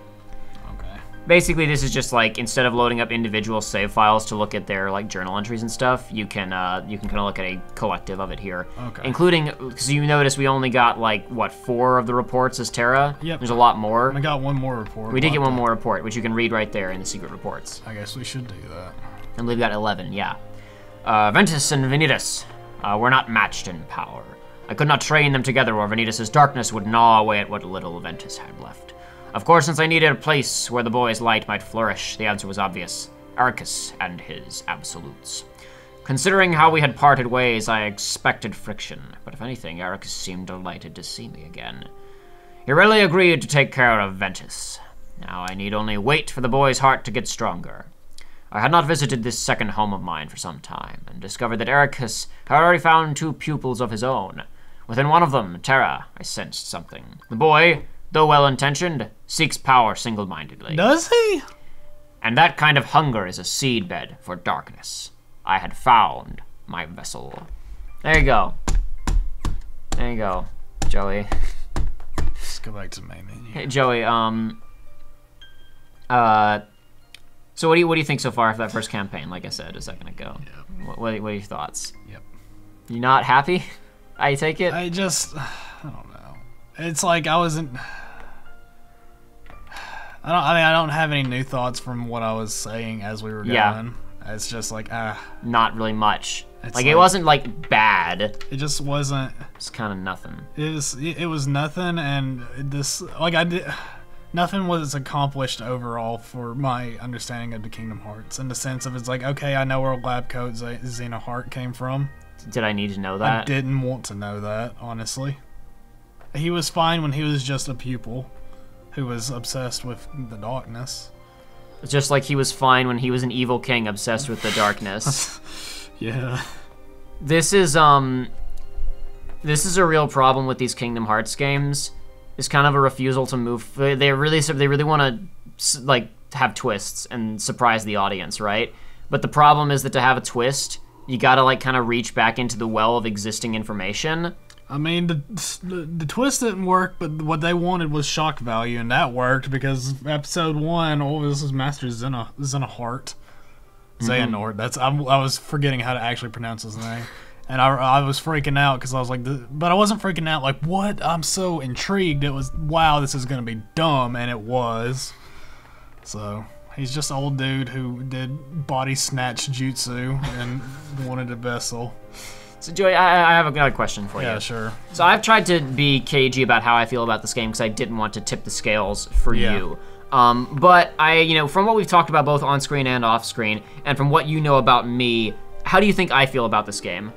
Okay. Basically, this is just like, instead of loading up individual save files to look at their like journal entries and stuff, you can kind of look at a collective of it here. Okay. Including, because you notice we only got like, what, 4 of the reports as Terra? Yep. There's a lot more. I got one more report. We did get one more report, which you can read right there in the secret reports. I guess we should do that. And we've got 11, yeah. Ventus and Vanitas were not matched in power. I could not train them together, or Vanitas' darkness would gnaw away at what little Ventus had left. Of course, since I needed a place where the boy's light might flourish, the answer was obvious. Arcus and his absolutes. Considering how we had parted ways, I expected friction, but if anything, Arcus seemed delighted to see me again. He readily agreed to take care of Ventus. Now I need only wait for the boy's heart to get stronger. I had not visited this second home of mine for some time, and discovered that Arcus had already found 2 pupils of his own. Within one of them, Terra, I sensed something. The boy, though well-intentioned, seeks power single-mindedly. Does he? And that kind of hunger is a seedbed for darkness. I had found my vessel. There you go. There you go, Joey. Let's go back to the main menu. Hey, Joey, so what do you think so far of that first campaign, like I said a second ago? Yep. What are your thoughts? Yep. You not happy? I take it? I don't know. It's like I wasn't... I don't have any new thoughts from what I was saying as we were going. Yeah. It's just like, Not really much. It's It wasn't like bad. It just wasn't... It's kind of nothing. It was nothing, and this... Nothing was accomplished overall for my understanding of the Kingdom Hearts, in the sense of it's like, okay, I know where lab coat Xena Heart came from. Did I need to know that? I didn't want to know that, honestly. He was fine when he was just a pupil who was obsessed with the darkness. It's just like he was fine when he was an evil king obsessed with the darkness. Yeah. This is a real problem with these Kingdom Hearts games. It's kind of a refusal to move. They really want to like have twists and surprise the audience, right? But the problem is that to have a twist, you gotta like kind of reach back into the well of existing information. I mean, the twist didn't work, but what they wanted was shock value, and that worked because episode 1, this is Master Xehanort. Xehanort. That's I was forgetting how to actually pronounce his name. And I was freaking out because I was like, but I wasn't freaking out like, what? I'm so intrigued. It was, wow, this is going to be dumb, and it was. So, he's just an old dude who did body snatch jutsu and wanted a vessel. So, Joey, I have another question for you. Yeah, sure. So, I've tried to be cagey about how I feel about this game because I didn't want to tip the scales for you. But from what we've talked about both on screen and off screen, and from what you know about me, how do you think I feel about this game?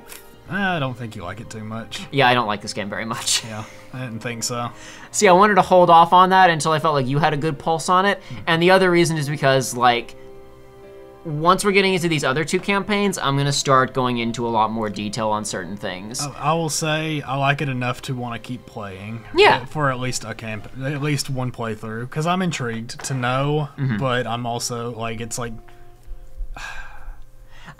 I don't think you like it too much. Yeah, I don't like this game very much. Yeah, I didn't think so. See, I wanted to hold off on that until I felt like you had a good pulse on it. And the other reason is because, like, once we're getting into these other 2 campaigns, I'm going to start going into a lot more detail on certain things. I will say I like it enough to want to keep playing. Yeah. For at least one playthrough, because I'm intrigued to know, but I'm also, like, it's like...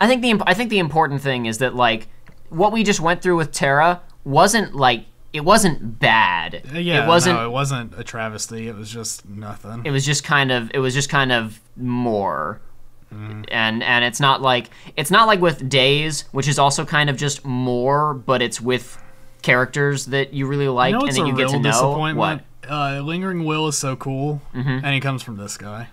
I think the important thing is that, like, what we just went through with Terra wasn't, like, it wasn't bad. Yeah, it wasn't, no, it wasn't a travesty. It was just nothing. It was just kind of more. And it's not like with Days, which is also kind of just more, but it's with characters that you really like and that you get to know. Disappointment? What? Lingering Will is so cool, and he comes from this guy.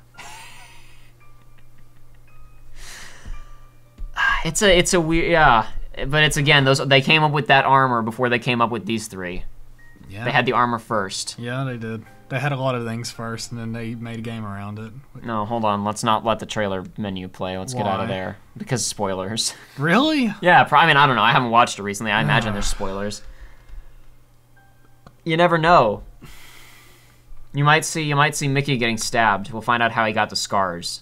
It's a weird, yeah. But it's, again, they came up with that armor before they came up with these three. Yeah. They had the armor first. Yeah, they did. They had a lot of things first, and then they made a game around it. No, hold on. Let's not let the trailer menu play. Let's get out of there. Because spoilers. Really? Yeah, I mean, I don't know. I haven't watched it recently. I imagine there's spoilers. You never know. You might see Mickey getting stabbed. We'll find out how he got the scars.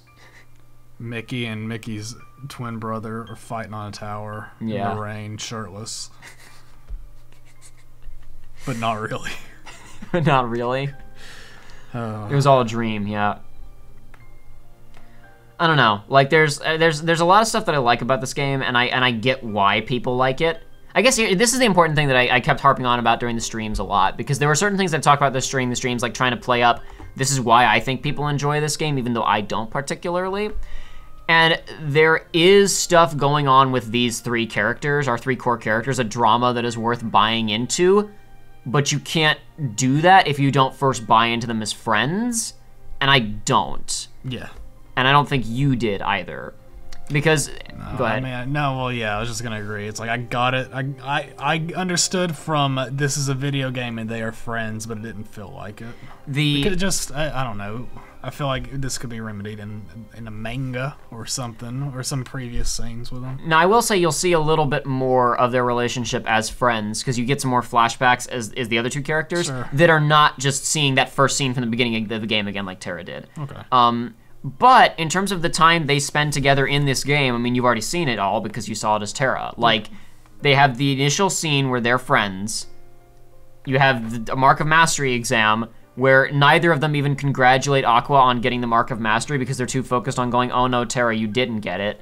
Mickey and Mickey's twin brother are fighting on a tower in the rain, shirtless. But not really. Not really. It was all a dream, yeah. I don't know. Like, there's a lot of stuff that I like about this game, and I get why people like it. I guess this is the important thing that I kept harping on about during the streams a lot, because there were certain things that I talked about the streams, like trying to play up, this is why I think people enjoy this game, even though I don't particularly. And there is stuff going on with these three characters, our three core characters, a drama that is worth buying into, but you can't do that if you don't first buy into them as friends, and I don't. Yeah. And I don't think you did either. Because, go ahead. I mean, no, well, yeah, I was just gonna agree. It's like, I got it. I understood from this is a video game and they are friends, but it didn't feel like it. Because I don't know. I feel like this could be remedied in a manga or something, or some previous scenes with them. Now, I will say you'll see a little bit more of their relationship as friends, because you get some more flashbacks as the other two characters that are not just seeing that first scene from the beginning of the game again like Terra did. Okay. But in terms of the time they spend together in this game, I mean, you've already seen it all because you saw it as Terra. Like, they have the initial scene where they're friends. You have a Mark of Mastery exam where neither of them even congratulate Aqua on getting the Mark of Mastery because they're too focused on going, oh no, Terra, you didn't get it.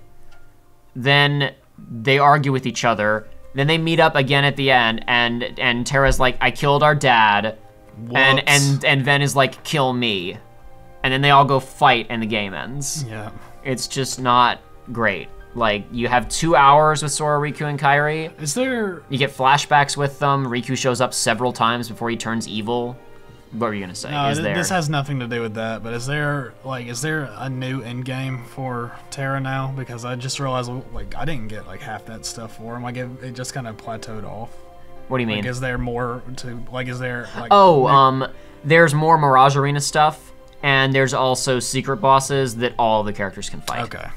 Then they argue with each other. Then they meet up again at the end, and Terra's like, I killed our dad. And Ven is like, kill me. And then they all go fight and the game ends. Yeah. It's just not great. Like, you have 2 hours with Sora, Riku, and Kairi. You get flashbacks with them. Riku shows up several times before he turns evil. What were you gonna say? No, this has nothing to do with that, but is there a new endgame for Terra now? Because I just realized, like, I didn't get, like, half that stuff for him. Like, it just kind of plateaued off. What do you mean? Like, is there more to, like, is there, like... There's more Mirage Arena stuff. And there's also secret bosses that all of the characters can fight. Okay.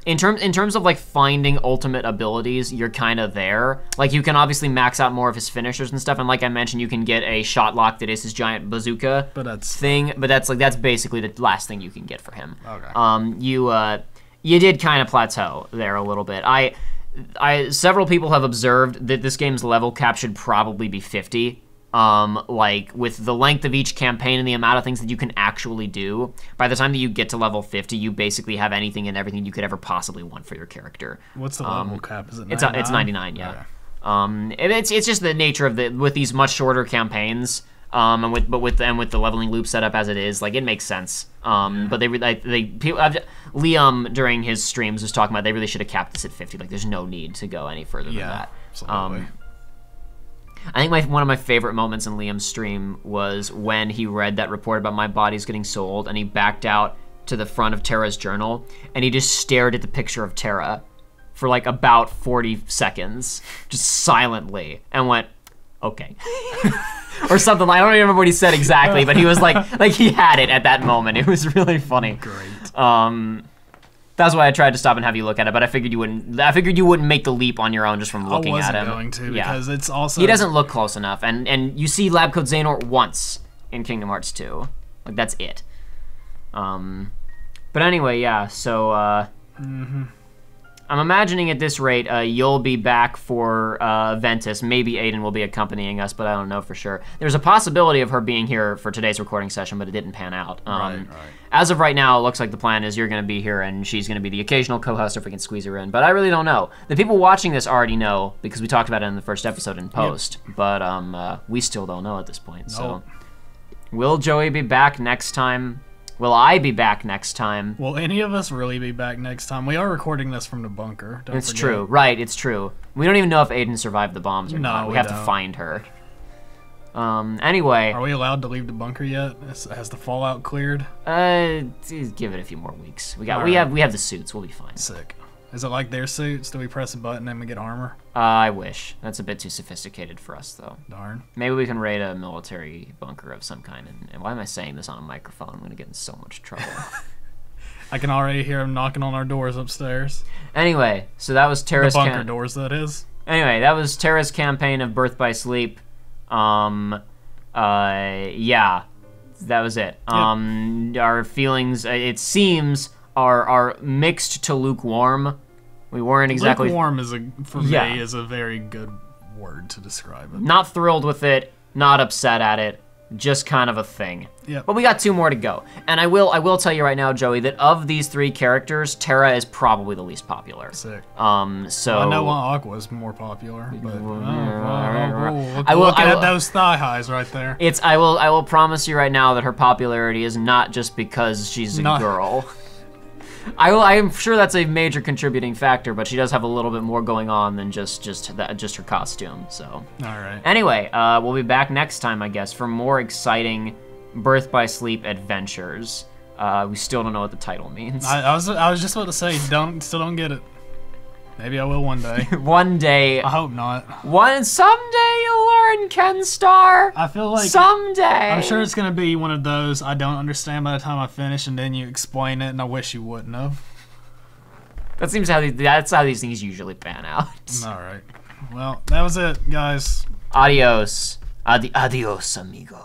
In terms of like finding ultimate abilities, you're kind of there. Like, you can obviously max out more of his finishers and stuff. And like I mentioned, you can get a shot lock that is his giant bazooka thing. But that's basically the last thing you can get for him. Okay. You did kind of plateau there a little bit. Several people have observed that this game's level cap should probably be 50. Like, with the length of each campaign and the amount of things that you can actually do, by the time that you get to level 50, you basically have anything and everything you could ever possibly want for your character. What's the level cap? Is it 99? It's 99, yeah. Okay. It's just the nature of with these much shorter campaigns, and with the leveling loop setup as it is, like, it makes sense. But Liam during his streams was talking about they really should have capped this at 50. Like, there's no need to go any further than that. Absolutely. I think one of my favorite moments in Liam's stream was when he read that report about my body's getting sold, and he backed out to the front of Terra's journal, and he just stared at the picture of Terra for like about 40 seconds, just silently, and went, okay. Or something. I don't even remember what he said exactly, but he was like he had it at that moment. It was really funny. Great. That's why I tried to stop and have you look at it, but I figured you wouldn't make the leap on your own just from looking at him. I wasn't going to, because it's also... He doesn't look close enough, and you see Lab Coat Xehanort once in Kingdom Hearts 2. Like, that's it. But anyway, yeah, so, I'm imagining at this rate, you'll be back for Ventus. Maybe Aiden will be accompanying us, but I don't know for sure. There's a possibility of her being here for today's recording session, but it didn't pan out. Right. As of right now, it looks like the plan is you're going to be here, and she's going to be the occasional co-host if we can squeeze her in. But I really don't know. The people watching this already know, because we talked about it in the first episode in post. Yep. But we still don't know at this point. No. So, will Joey be back next time? Will I be back next time? Will any of us really be back next time? We are recording this from the bunker. Don't forget. True. Right, it's true. We don't even know if Aiden survived the bombs or not. We have to find her. Anyway. Are we allowed to leave the bunker yet? Has the fallout cleared? Give it a few more weeks. We have the suits. We'll be fine. Sick. Is it like their suits? Do we press a button and we get armor? I wish. That's a bit too sophisticated for us, though. Darn. Maybe we can raid a military bunker of some kind. And why am I saying this on a microphone? I'm going to get in so much trouble. I can already hear them knocking on our doors upstairs. Anyway, so that was Terra's... The bunker doors, that is. Anyway, that was Terra's campaign of Birth by Sleep. Yeah. That was it. Our feelings, it seems, are mixed to lukewarm. We weren't exactly... Lukewarm for me is a very good word to describe it. Not thrilled with it, not upset at it, just kind of a thing. Yep. But we got 2 more to go. And I will tell you right now, Joey, that of these 3 characters, Terra is probably the least popular. Sick. So I know Aqua is more popular, but look at those thigh highs right there. I will promise you right now that her popularity is not just because she's a girl. I am sure that's a major contributing factor, but she does have a little bit more going on than just her costume. So. All right. Anyway, we'll be back next time, I guess, for more exciting Birth by Sleep adventures. We still don't know what the title means. I was just about to say, still don't get it. Maybe I will one day. One day. I hope not. Someday you'll learn, Ken Star. I feel like someday. I'm sure it's gonna be one of those I don't understand by the time I finish, and then you explain it, and I wish you wouldn't have. That's how these things usually pan out. All right. Well, that was it, guys. Adios. Adios, amigos.